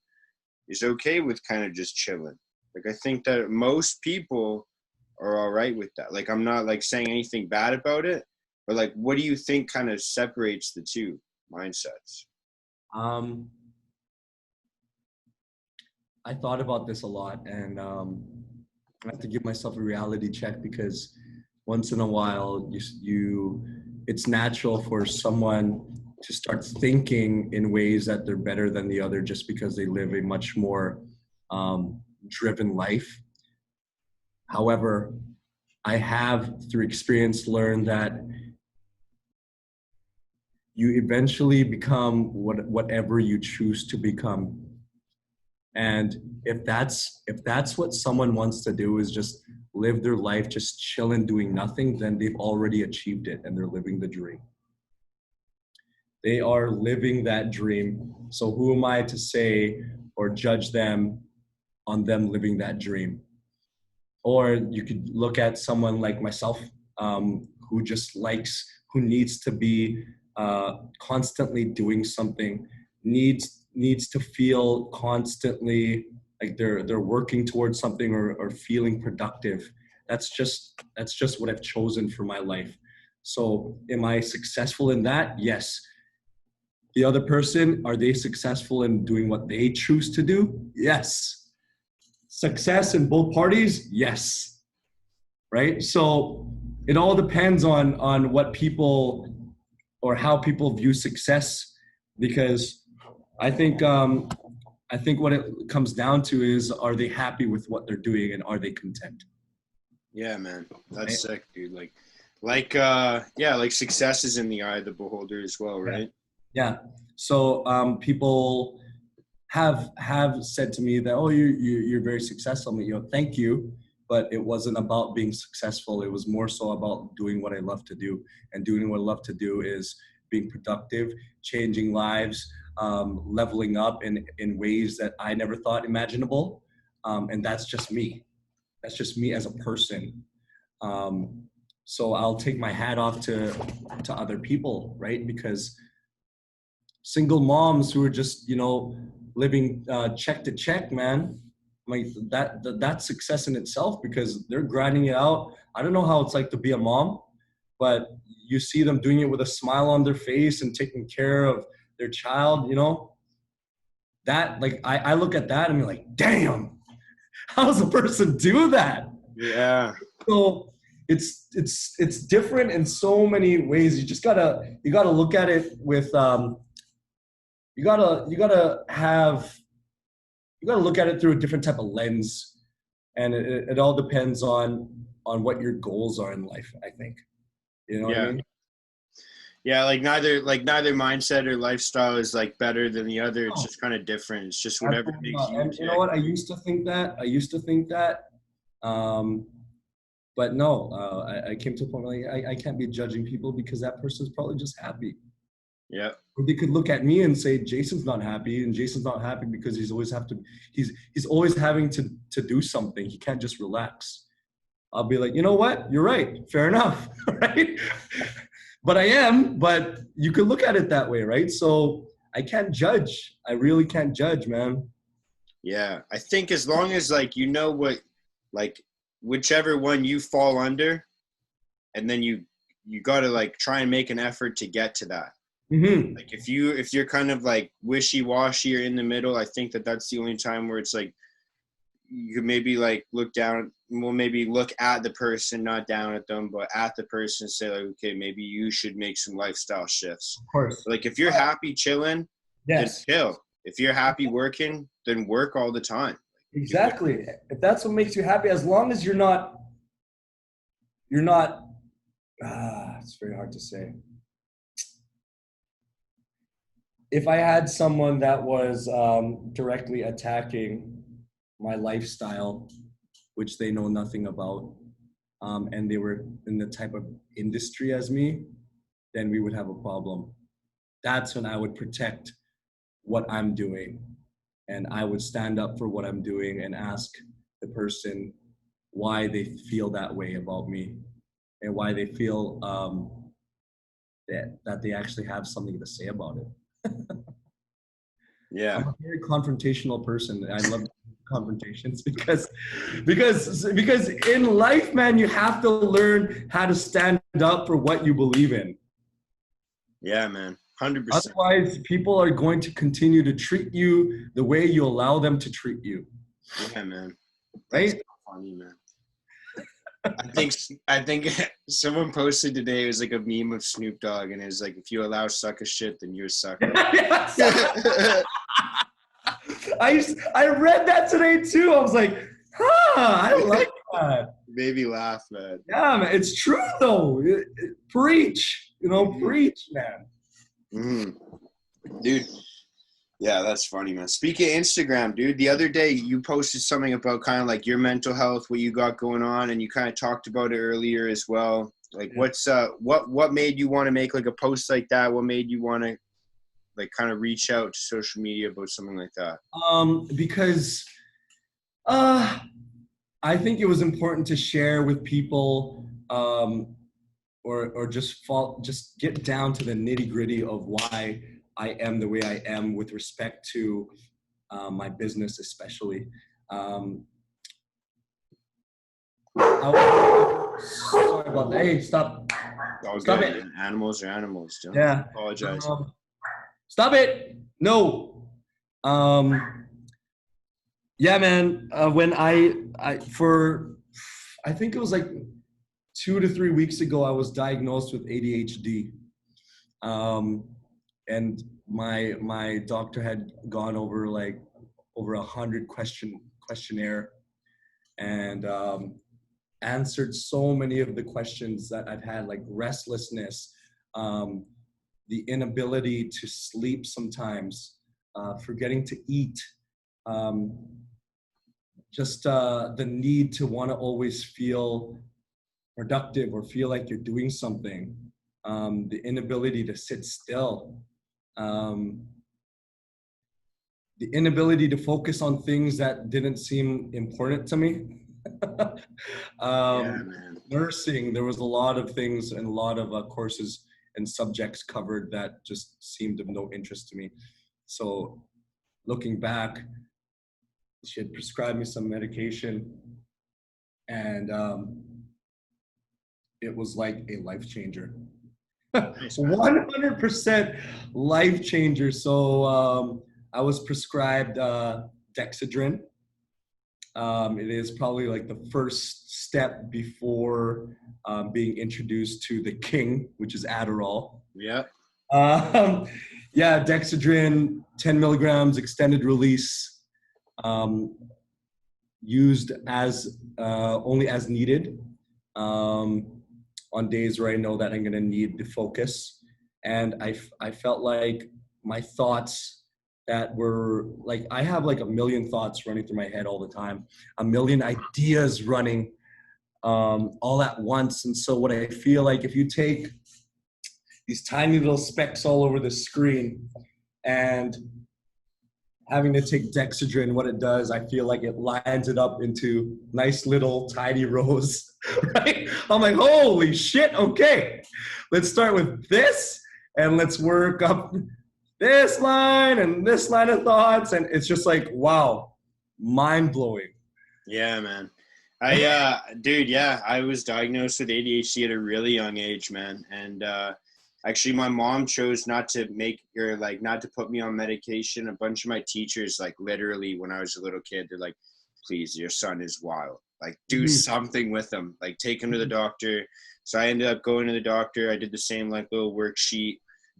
is okay with kind of just chilling. Like I think that most people are all right with that. Like I'm not like saying anything bad about it, but like what do you think kind of separates the two mindsets? I thought about this a lot, and I have to give myself a reality check because once in a while, it's natural for someone to start thinking in ways that they're better than the other just because they live a much more driven life. However, I have, through experience, learned that you eventually become whatever you choose to become. And if that's what someone wants to do is just live their life just chilling, doing nothing, then they've already achieved it and they're living the dream. They are living that dream. So who am I to say or judge them on them living that dream? Or you could look at someone like myself who needs to be constantly doing something, needs to feel constantly like they're working towards something or feeling productive. That's just what I've chosen for my life. So am I successful in that? Yes. The other person, are they successful in doing what they choose to do? Yes. Success in both parties? Yes. Right? So it all depends on what people or how people view success, because I think I think what it comes down to is, are they happy with what they're doing and are they content? Yeah, man. That's Right? sick, dude. Like success is in the eye of the beholder as well, Yeah. right? Yeah. So people have said to me that, oh, you're very successful. I mean, thank you, but it wasn't about being successful. It was more so about doing what I love to do, and doing what I love to do is being productive, changing lives, leveling up in ways that I never thought imaginable, and that's just me. That's just me as a person. Um, so I'll take my hat off to other people, right? Because single moms who are just living check to check, man, like that's success in itself because they're grinding it out. I don't know how it's like to be a mom, but you see them doing it with a smile on their face and taking care of their child, that, like, I look at that and be like, damn, how does a person do that? Yeah. So it's different in so many ways. You gotta look at it with you gotta look at it through a different type of lens, and it all depends on what your goals are in life, I think. You know what I Yeah. mean? Yeah, like neither mindset or lifestyle is like better than the other. It's Oh, just kind of different. It's just whatever absolutely makes not. you And you know tick. what? I used to think that. Um, but no, I came to a point where, like, I can't be judging people because that person's probably just happy. Yeah. Or they could look at me and say, Jason's not happy, and Jason's not happy because he's always having to do something. He can't just relax. I'll be like, you know what? You're right. Fair enough. Right? But I am, but you could look at it that way, right? So I can't judge. I really can't judge, man. Yeah. I think as long as like you know what, like whichever one you fall under, and then you got to like try and make an effort to get to that. Mm-hmm. Like if you're kind of like wishy-washy or in the middle, I think that's the only time where it's like you could maybe like look down, well, maybe look at the person, not down at them, but at the person and say like, okay, maybe you should make some lifestyle shifts. Of course. Like if you're happy chilling, then Yes. chill. If you're happy working, then work all the time. Do what, Exactly. If that's what makes you happy, as long as you're not, it's very hard to say. If I had someone that was directly attacking my lifestyle, which they know nothing about, and they were in the type of industry as me, then we would have a problem. That's when I would protect what I'm doing, and I would stand up for what I'm doing and ask the person why they feel that way about me, and why they feel that they actually have something to say about it. yeah. I'm a very confrontational person. I love confrontations because in life, man, you have to learn how to stand up for what you believe in. Yeah, man. 100%. Otherwise, people are going to continue to treat you the way you allow them to treat you. Yeah, man. That's Right? so funny, man. I think someone posted today, it was like a meme of Snoop Dogg, and it was like, if you allow sucker shit, then you're a sucker. I read that today too. I was like, I like that. Made me laugh, man. Yeah, man, it's true though. Preach, preach, man. Dude, yeah, that's funny, man. Speaking of Instagram, dude, the other day you posted something about kind of like your mental health, what you got going on, and you kind of talked about it earlier as well. Like, what made you want to make like a post like that? What made you want to like kind of reach out to social media about something like that? Because I think it was important to share with people, or just get down to the nitty gritty of why I am the way I am with respect to my business, especially. Sorry about that. Hey, stop! All Stop good. it! Animals are animals. Don't Yeah. apologize. Stop it! No. Yeah, man. When I think it was like 2 to 3 weeks ago, I was diagnosed with ADHD. And my doctor had gone over like over 100 questionnaire, and answered so many of the questions that I've had, like restlessness, the inability to sleep sometimes, forgetting to eat, just the need to want to always feel productive or feel like you're doing something, the inability to sit still, the inability to focus on things that didn't seem important to me. Yeah, man. Nursing, there was a lot of things and a lot of courses and subjects covered that just seemed of no interest to me. So looking back, she had prescribed me some medication, and it was like a life changer. Nice, man. 100% life changer. So I was prescribed Dexedrine. It is probably like the first step before being introduced to the king, which is Adderall. Yeah. Yeah, Dexedrine, 10 milligrams, extended release, used as only as needed on days where I know that I'm going to need the focus. And I felt like my thoughts that were like, I have like a million thoughts running through my head all the time, a million ideas running all at once. And so what I feel like, if you take these tiny little specks all over the screen and having to take Dexedrine, what it does, I feel like it lines it up into nice little tiny rows, right? I'm like, holy shit, okay. Let's start with this and let's work up this line and this line of thoughts. And it's just like, wow, mind-blowing. Yeah, man. Dude, yeah, I was diagnosed with ADHD at a really young age, man. And actually, my mom chose not to not to put me on medication. A bunch of my teachers, like literally when I was a little kid, they're like, please, your son is wild. Like, do something with him. Like, take him to the doctor. So I ended up going to the doctor. I did the same like little worksheet.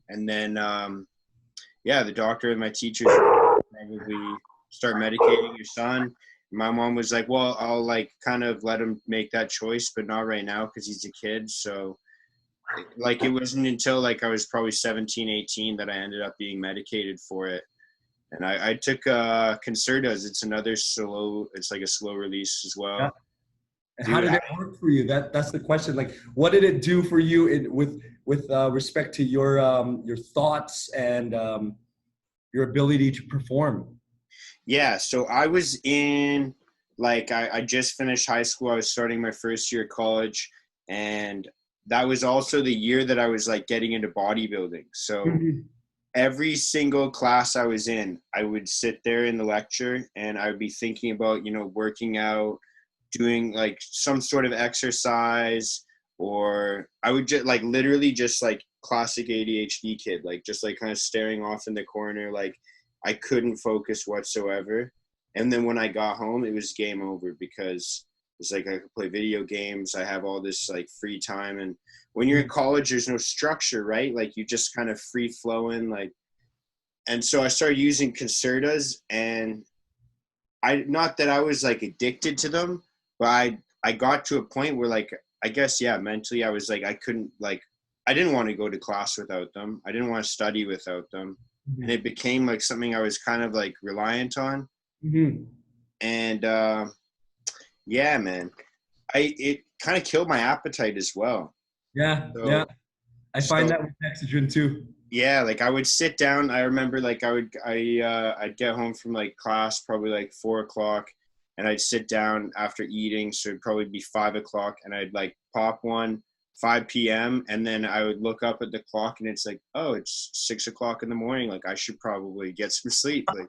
And then, the doctor and my teachers probably start medicating your son. My mom was like, well, I'll like kind of let him make that choice, but not right now because he's a kid. So like it wasn't until like I was probably 17, 18 that I ended up being medicated for it. And I took Concertas. It's like a slow release as well. Yeah. And how did it work for you? That's the question. Like, what did it do for you with respect to your thoughts and your ability to perform? Yeah, so I was in, like, I just finished high school. I was starting my first year of college, and that was also the year that I was, like, getting into bodybuilding. So every single class I was in, I would sit there in the lecture, and I would be thinking about, working out, doing, like, some sort of exercise, or I would just, like, literally just, like, classic ADHD kid, like, just, like, kind of staring off in the corner, like, I couldn't focus whatsoever. And then when I got home, it was game over because it's like I could play video games. I have all this like free time. And when you're in college, there's no structure, right? Like you just kind of free flowing. And so I started using Concertas, and not that I was like addicted to them, but I got to a point where like, I guess, yeah, mentally I was like, I didn't want to go to class without them. I didn't want to study without them. And it became like something I was kind of like reliant on. And yeah, man, it kind of killed my appetite as well. Yeah, yeah. I find that with Dexedrine too. Yeah, like I would sit down. I remember like I'd get home from like class probably like 4:00, and I'd sit down after eating. So it'd probably be 5:00, and I'd like pop one 5 p.m. and then I would look up at the clock and it's like, oh, it's 6:00 in the morning. Like I should probably get some sleep. Like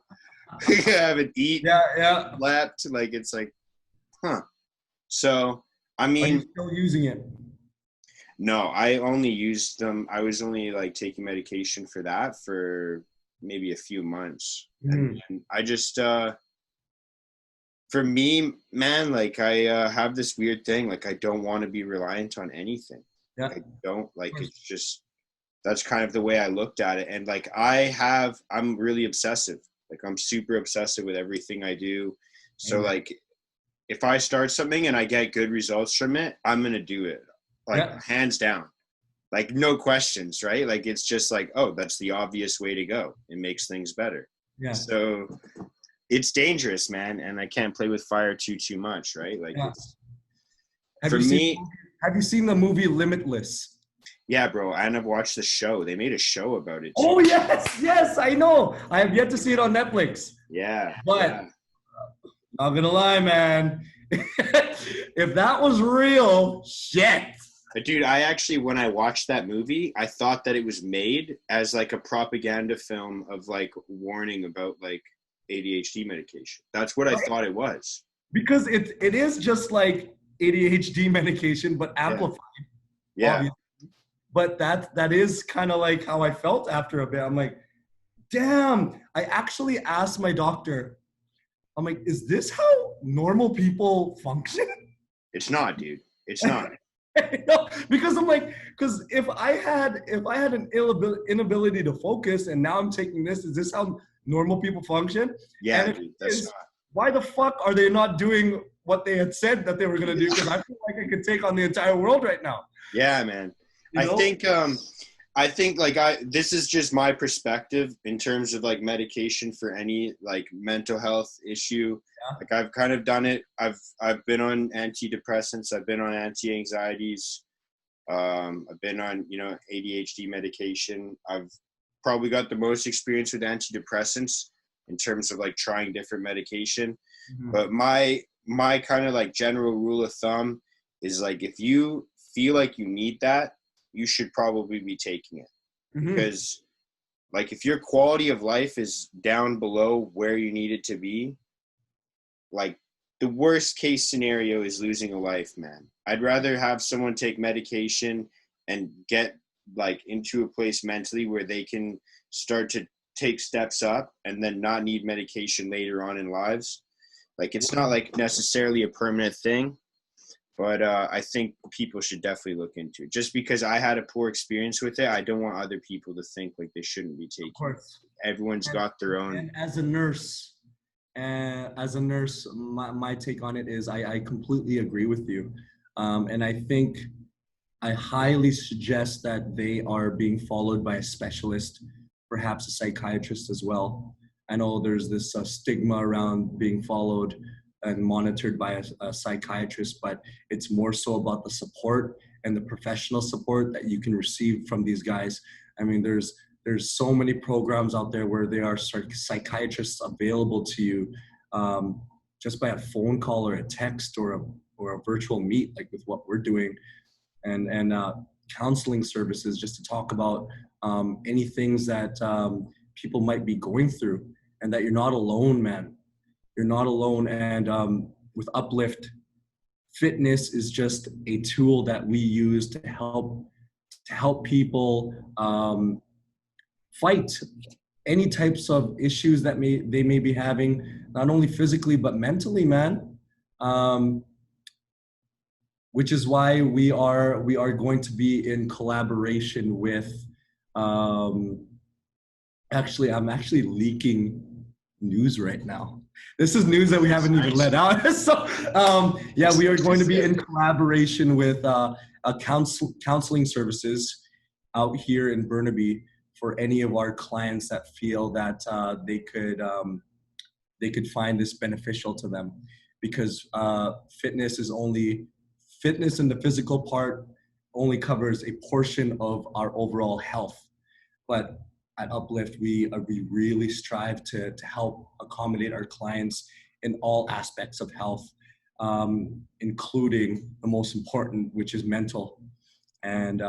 I haven't eaten, slept. Like it's like, huh. So I mean, are you still using it? No, I only used them. I was only like taking medication for that for maybe a few months, and I just for me, man, like I have this weird thing. Like I don't want to be reliant on anything. Yeah. I don't like. It's just that's kind of the way I looked at it. And like I'm really obsessive. Like I'm super obsessive with everything I do. So Amen. like if I start something and I get good results from it, I'm going to do it. Like hands down. Like no questions, right? Like it's just like, oh, that's the obvious way to go. It makes things better. Yeah. So it's dangerous, man, and I can't play with fire too much, right? Like it's Have you seen the movie Limitless? Yeah, bro, and I've watched the show. They made a show about it too. Oh yes, I know. I have yet to see it on Netflix. Yeah. But not gonna lie, man. If that was real, shit. Dude, I actually, when I watched that movie, I thought that it was made as like a propaganda film of like warning about like ADHD medication. That's what I thought it was. Because it is just like ADHD medication, but amplified. Yeah. Obviously. But that is kind of like how I felt after a bit. I'm like, damn. I actually asked my doctor, I'm like, is this how normal people function? It's not, dude. It's not. Because I'm like, because if I had an inability to focus and now I'm taking this, is this how normal people function? Yeah, dude, that's not. Why the fuck are they not doing what they had said that they were gonna do? Because I feel like I could take on the entire world right now. Yeah, man. I think like this is just my perspective in terms of like medication for any like mental health issue. Yeah. Like I've kind of done it. I've been on antidepressants. I've been on anti-anxieties. I've been on, ADHD medication. I've probably got the most experience with antidepressants in terms of like trying different medication. Mm-hmm. But my kind of like general rule of thumb is like, if you feel like you need that, you should probably be taking it. Mm-hmm. Because like if your quality of life is down below where you need it to be, like the worst case scenario is losing a life, man. I'd rather have someone take medication and get like into a place mentally where they can start to take steps up and then not need medication later on in lives. Like it's not like necessarily a permanent thing, but I think people should definitely look into it. Just because I had a poor experience with it, I don't want other people to think like they shouldn't be taking it. Everyone's got their own. And as a nurse, my take on it is I completely agree with you. And I think I highly suggest that they are being followed by a specialist, perhaps a psychiatrist as well. I know there's this stigma around being followed and monitored by a psychiatrist, but it's more so about the support and the professional support that you can receive from these guys. I mean, there's so many programs out there where there are psychiatrists available to you just by a phone call or a text or a virtual meet, like with what we're doing, and counseling services just to talk about any things that people might be going through, and that you're not alone, man. You're not alone. And with UpLift, fitness is just a tool that we use to help people fight any types of issues that they may be having, not only physically but mentally, man. Which is why we are going to be in collaboration with. Actually, I'm actually leaking news right now. This is news that we haven't even let out. So yeah, we are going to be in collaboration with counseling services out here in Burnaby for any of our clients that feel that they could find this beneficial to them, because fitness in the physical part only covers a portion of our overall health. But at UpLift, we really strive to help accommodate our clients in all aspects of health, including the most important, which is mental. And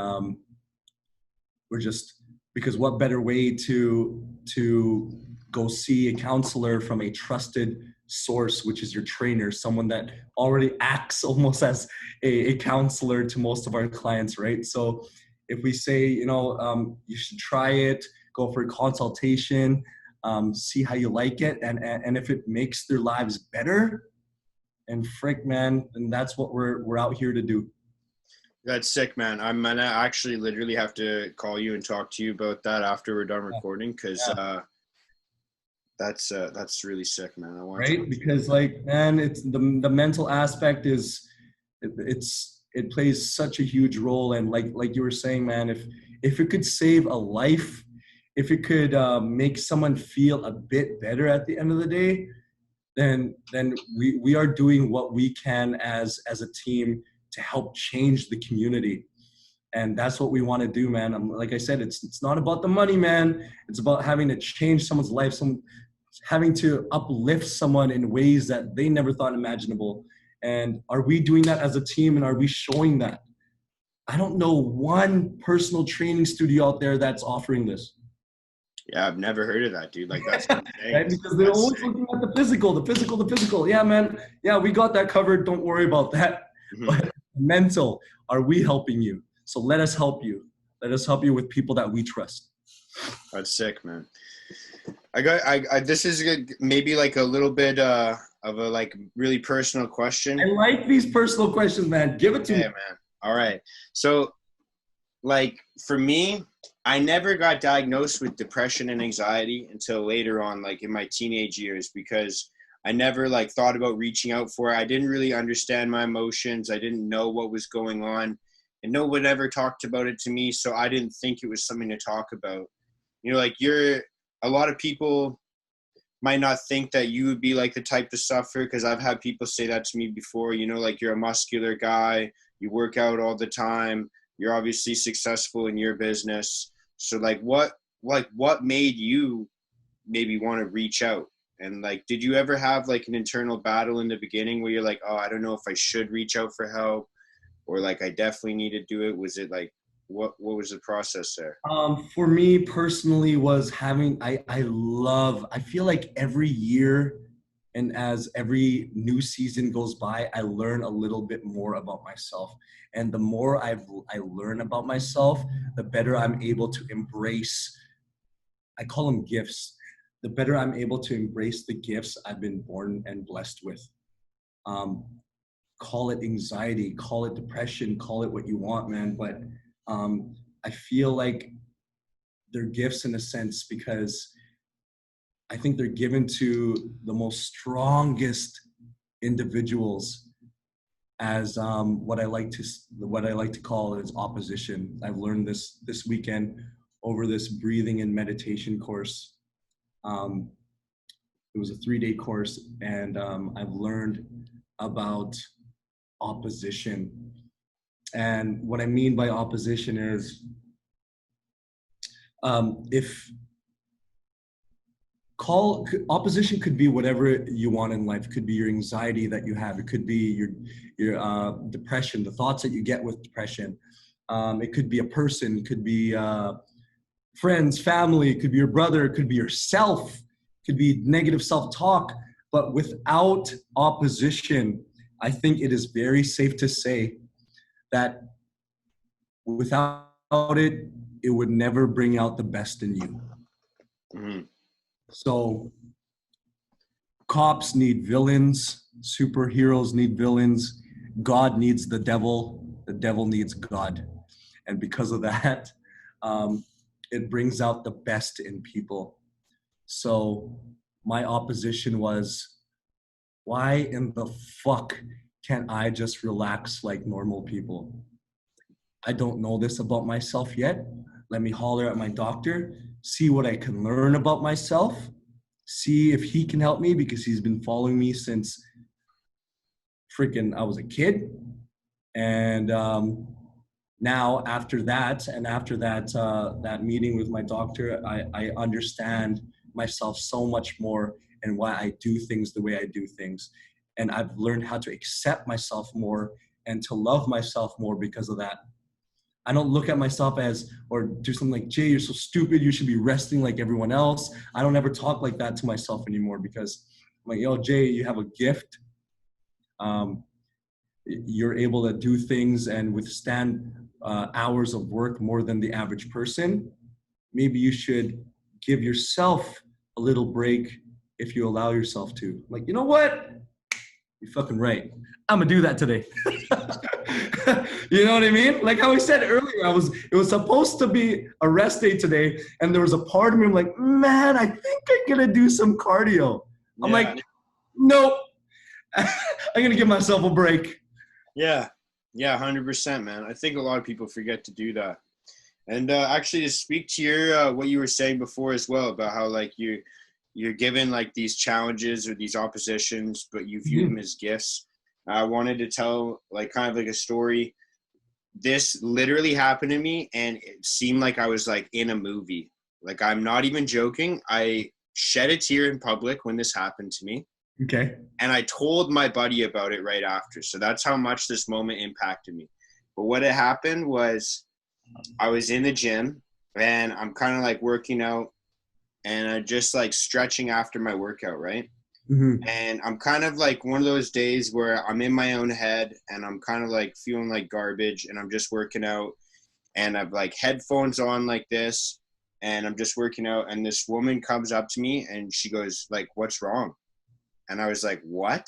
because what better way to go see a counselor from a trusted source, which is your trainer, someone that already acts almost as a counselor to most of our clients, right? So if we say, you should try it, go for a consultation, see how you like it, and if it makes their lives better, and frick, man, and that's what we're out here to do. That's sick, man. I'm gonna actually literally have to call you and talk to you about that after we're done recording, because That's really sick, man. I want right? Because like, man, it's the mental aspect is it plays such a huge role. And like you were saying, man, if it could save a life, if it could make someone feel a bit better at the end of the day, then we are doing what we can as a team to help change the community. And that's what we want to do, man. Like I said, it's not about the money, man. It's about having to change someone's life, having to uplift someone in ways that they never thought imaginable. And are we doing that as a team, and are we showing that? I don't know one personal training studio out there that's offering this. Yeah, I've never heard of that, dude. Like, that's insane. Right? Because they're always looking at the physical. Yeah, man. Yeah, we got that covered. Don't worry about that. Mm-hmm. But mental, are we helping you? So let us help you. Let us help you with people that we trust. That's sick, man. This is maybe like a little bit of a like really personal question. I like these personal questions, man. Give it to me. Man. All right. So, like, for me, I never got diagnosed with depression and anxiety until later on, like in my teenage years, because I never like thought about reaching out for it. I didn't really understand my emotions. I didn't know what was going on, and no one ever talked about it to me. So I didn't think it was something to talk about. You know, like a lot of people might not think that you would be like the type to suffer, because I've had people say that to me before, you know, like you're a muscular guy, you work out all the time, you're obviously successful in your business. So like what made you maybe want to reach out? And like, did you ever have like an internal battle in the beginning where you're like, oh, I don't know if I should reach out for help, or like I definitely need to do it? Was it like, what was the process there? For me personally was I feel like every year, and as every new season goes by, I learn a little bit more about myself. And the more I learn about myself, the better I'm able to embrace, I call them gifts, the better I'm able to embrace the gifts I've been born and blessed with. Call it anxiety, call it depression, call it what you want, man. But I feel like they're gifts in a sense, because I think they're given to the most strongest individuals as what I like to call is opposition. I've learned this weekend over this breathing and meditation course. It was a 3-day course, and I've learned about opposition. And what I mean by opposition is opposition could be whatever you want in life. It could be your anxiety that you have. It could be your depression, the thoughts that you get with depression. It could be a person. It could be friends, family. It could be your brother. It could be yourself. It could be negative self-talk. But without opposition, I think it is very safe to say that without it, it would never bring out the best in you. Mm-hmm. So cops need villains, superheroes need villains, God needs the devil needs God. And because of that, it brings out the best in people. So my opposition was, why in the fuck can't I just relax like normal people? I don't know this about myself yet. Let me holler at my doctor, see what I can learn about myself, see if he can help me, because he's been following me since freaking I was a kid. And now after that, that meeting with my doctor, I understand myself so much more and why I do things the way I do things. And I've learned how to accept myself more and to love myself more because of that. I don't look at myself as, or do something like, Jay, you're so stupid, you should be resting like everyone else. I don't ever talk like that to myself anymore, because I'm like, yo, Jay, you have a gift. You're able to do things and withstand hours of work more than the average person. Maybe you should give yourself a little break if you allow yourself to. Like, you know what? You're fucking right. I'm gonna do that today. You know what I mean? Like how I said earlier, it was supposed to be a rest day today, and there was a part of me I'm like, man, I think I'm gonna do some cardio. I'm Yeah. like, nope. I'm gonna give myself a break. Yeah. Yeah, 100%, man. I think a lot of people forget to do that. And actually, to speak to your what you were saying before as well about how like you're given like these challenges or these oppositions, but you view them as gifts. I wanted to tell like kind of like a story. This literally happened to me, and it seemed like I was like in a movie. Like I'm not even joking. I shed a tear in public when this happened to me. Okay. And I told my buddy about it right after. So that's how much this moment impacted me. But what had happened was I was in the gym and I'm kind of like working out and I just like stretching after my workout, right? Mm-hmm. And I'm kind of like one of those days where I'm in my own head and I'm kind of like feeling like garbage and I'm just working out and I've like headphones on like this and I'm just working out and this woman comes up to me and she goes like, "What's wrong?" And I was like, "What?"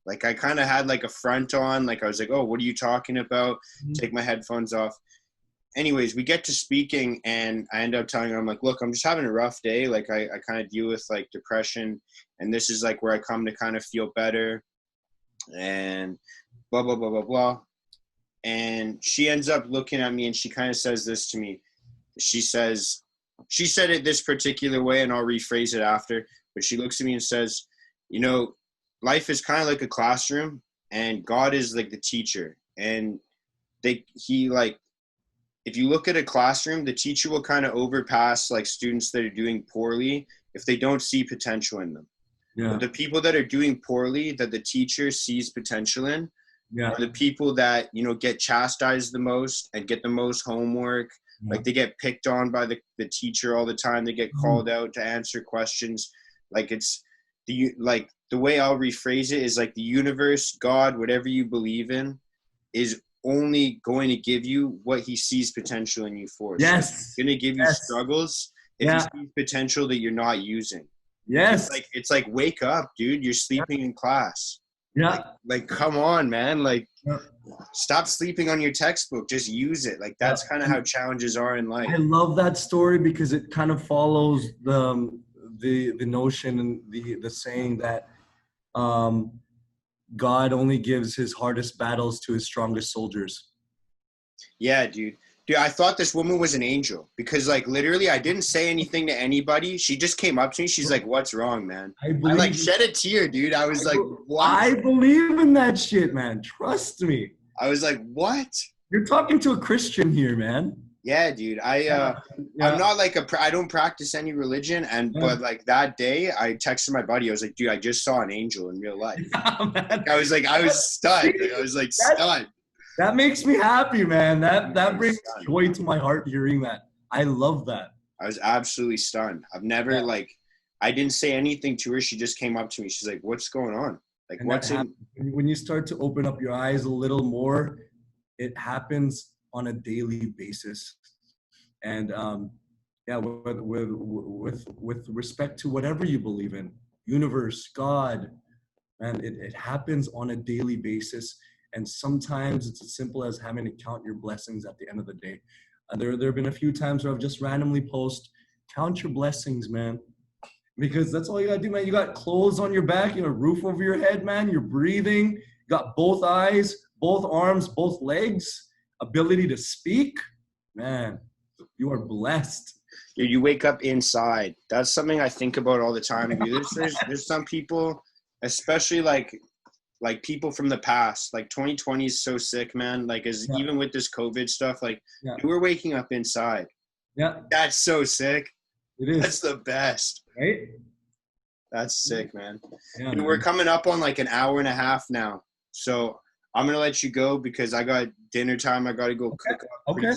Like I kind of had like a front on, like I was like, "Oh, what are you talking about?" Take my headphones off. Anyways, we get to speaking and I end up telling her, I'm like, "Look, I'm just having a rough day. Like I kind of deal with like depression and this is like where I come to kind of feel better and blah, blah, blah, blah, blah." And she ends up looking at me and she kind of says this to me. She said it this particular way and I'll rephrase it after, but she looks at me and says, "You know, life is kind of like a classroom and God is like the teacher." And he like, if you look at a classroom, the teacher will kind of overpass like students that are doing poorly if they don't see potential in them. Yeah. But the people that are doing poorly that the teacher sees potential in Yeah. are the people that, you know, get chastised the most and get the most homework. Yeah. Like they get picked on by the teacher all the time. They get called out to answer questions. Like it's the way I'll rephrase it is like the universe, God, whatever you believe in, is only going to give you what he sees potential in you for. Yes. So he's going to give you struggles if he sees potential that you're not using. Yes. It's like wake up, dude. You're sleeping in class. Yeah. Like come on, man. Like stop sleeping on your textbook. Just use it. Like that's kind of how challenges are in life. I love that story because it kind of follows the notion and the saying that God only gives his hardest battles to his strongest soldiers. Yeah, dude. Dude, I thought this woman was an angel because like literally I didn't say anything to anybody. She just came up to me. She's like, "What's wrong, man?" I like shed a tear, dude. I was like, "What?" I believe in that shit, man. Trust me. I was like, "What?" You're talking to a Christian here, man. Yeah, dude. I'm not like I don't practice any religion, but like that day, I texted my buddy. I was like, "Dude, I just saw an angel in real life." Like, I was stunned. Like, I was like stunned. That makes me happy, man. That brings joy to my heart hearing that. I love that. I was absolutely stunned. I've never I didn't say anything to her. She just came up to me. She's like, "What's going on? Like, what's in?" When you start to open up your eyes a little more, it happens on a daily basis. And with respect to whatever you believe in, universe, God, and it happens on a daily basis. And sometimes it's as simple as having to count your blessings at the end of the day. There have been a few times where I've just randomly count your blessings, man. Because that's all you gotta do, man. You got clothes on your back, you got a roof over your head, man. You're breathing, you got both eyes, both arms, both legs, ability to speak. Man, you are blessed. Dude, you wake up inside. That's something I think about all the time. There's some people, especially like people from the past, like 2020 is so sick, man. Like even with this COVID stuff, like we're waking up inside. Yeah. That's so sick. It is. That's the best. Right? That's sick, man. Yeah, Dude, we're coming up on like an hour and a half now. So I'm going to let you go because I got dinner time. I got to go cook up. Okay.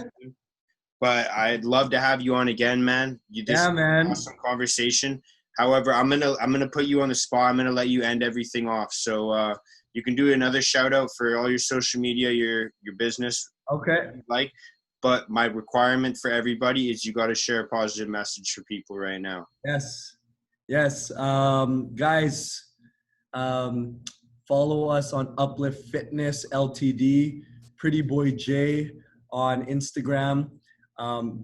But I'd love to have you on again, man. Man. Awesome conversation. However, I'm gonna put you on the spot. I'm gonna let you end everything off. So you can do another shout out for all your social media, your business. Okay. But my requirement for everybody is you got to share a positive message for people right now. Yes. Guys, Follow us on UpLift Fitness LTD, Pretty Boy J on Instagram.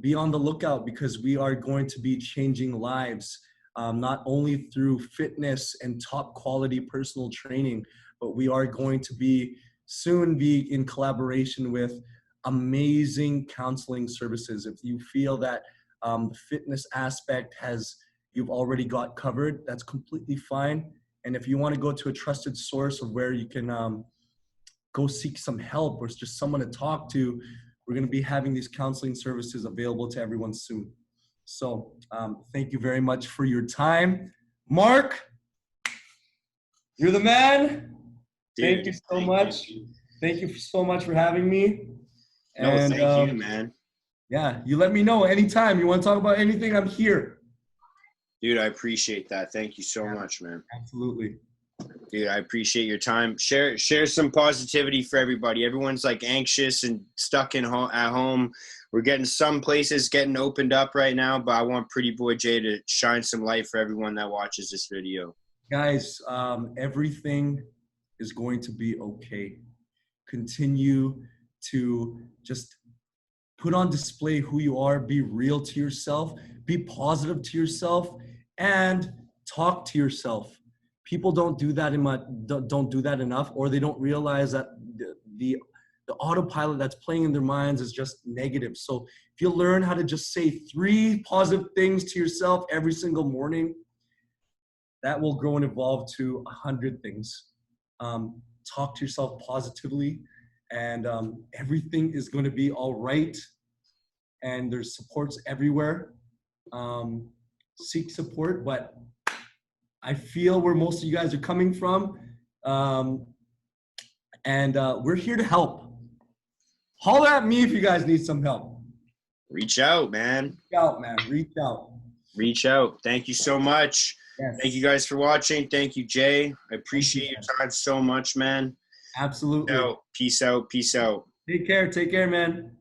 Be on the lookout because we are going to be changing lives, not only through fitness and top quality personal training, but we are going to soon be in collaboration with amazing counseling services. If you feel that the fitness aspect you've already got covered, that's completely fine. And if you want to go to a trusted source of where you can go seek some help or just someone to talk to, we're going to be having these counseling services available to everyone soon. So thank you very much for your time. Mark, you're the man. Dude, thank you so much. Thank you so much for having me. No, and, thank you, man. Yeah, you let me know anytime. You want to talk about anything, I'm here. Dude, I appreciate that. Thank you so much, man. Absolutely. Dude, I appreciate your time. Share some positivity for everybody. Everyone's like anxious and stuck at home. We're getting some places getting opened up right now, but I want Pretty Boy J to shine some light for everyone that watches this video. Guys, everything is going to be okay. Continue to just put on display who you are, be real to yourself, be positive to yourself, and talk to yourself. People don't do that enough, or they don't realize that the autopilot that's playing in their minds is just negative. So if you learn how to just say 3 positive things to yourself every single morning, that will grow and evolve to 100 things. Talk to yourself positively, and everything is going to be all right. And there's supports everywhere. Seek support, but I feel where most of you guys are coming from. And we're here to help. Holler at me if you guys need some help. Reach out, man. Reach out, man. Reach out. Reach out. Thank you so much. Yes. Thank you guys for watching. Thank you, Jay. I appreciate your time so much, man. Absolutely. Peace out. Peace out. Take care, man.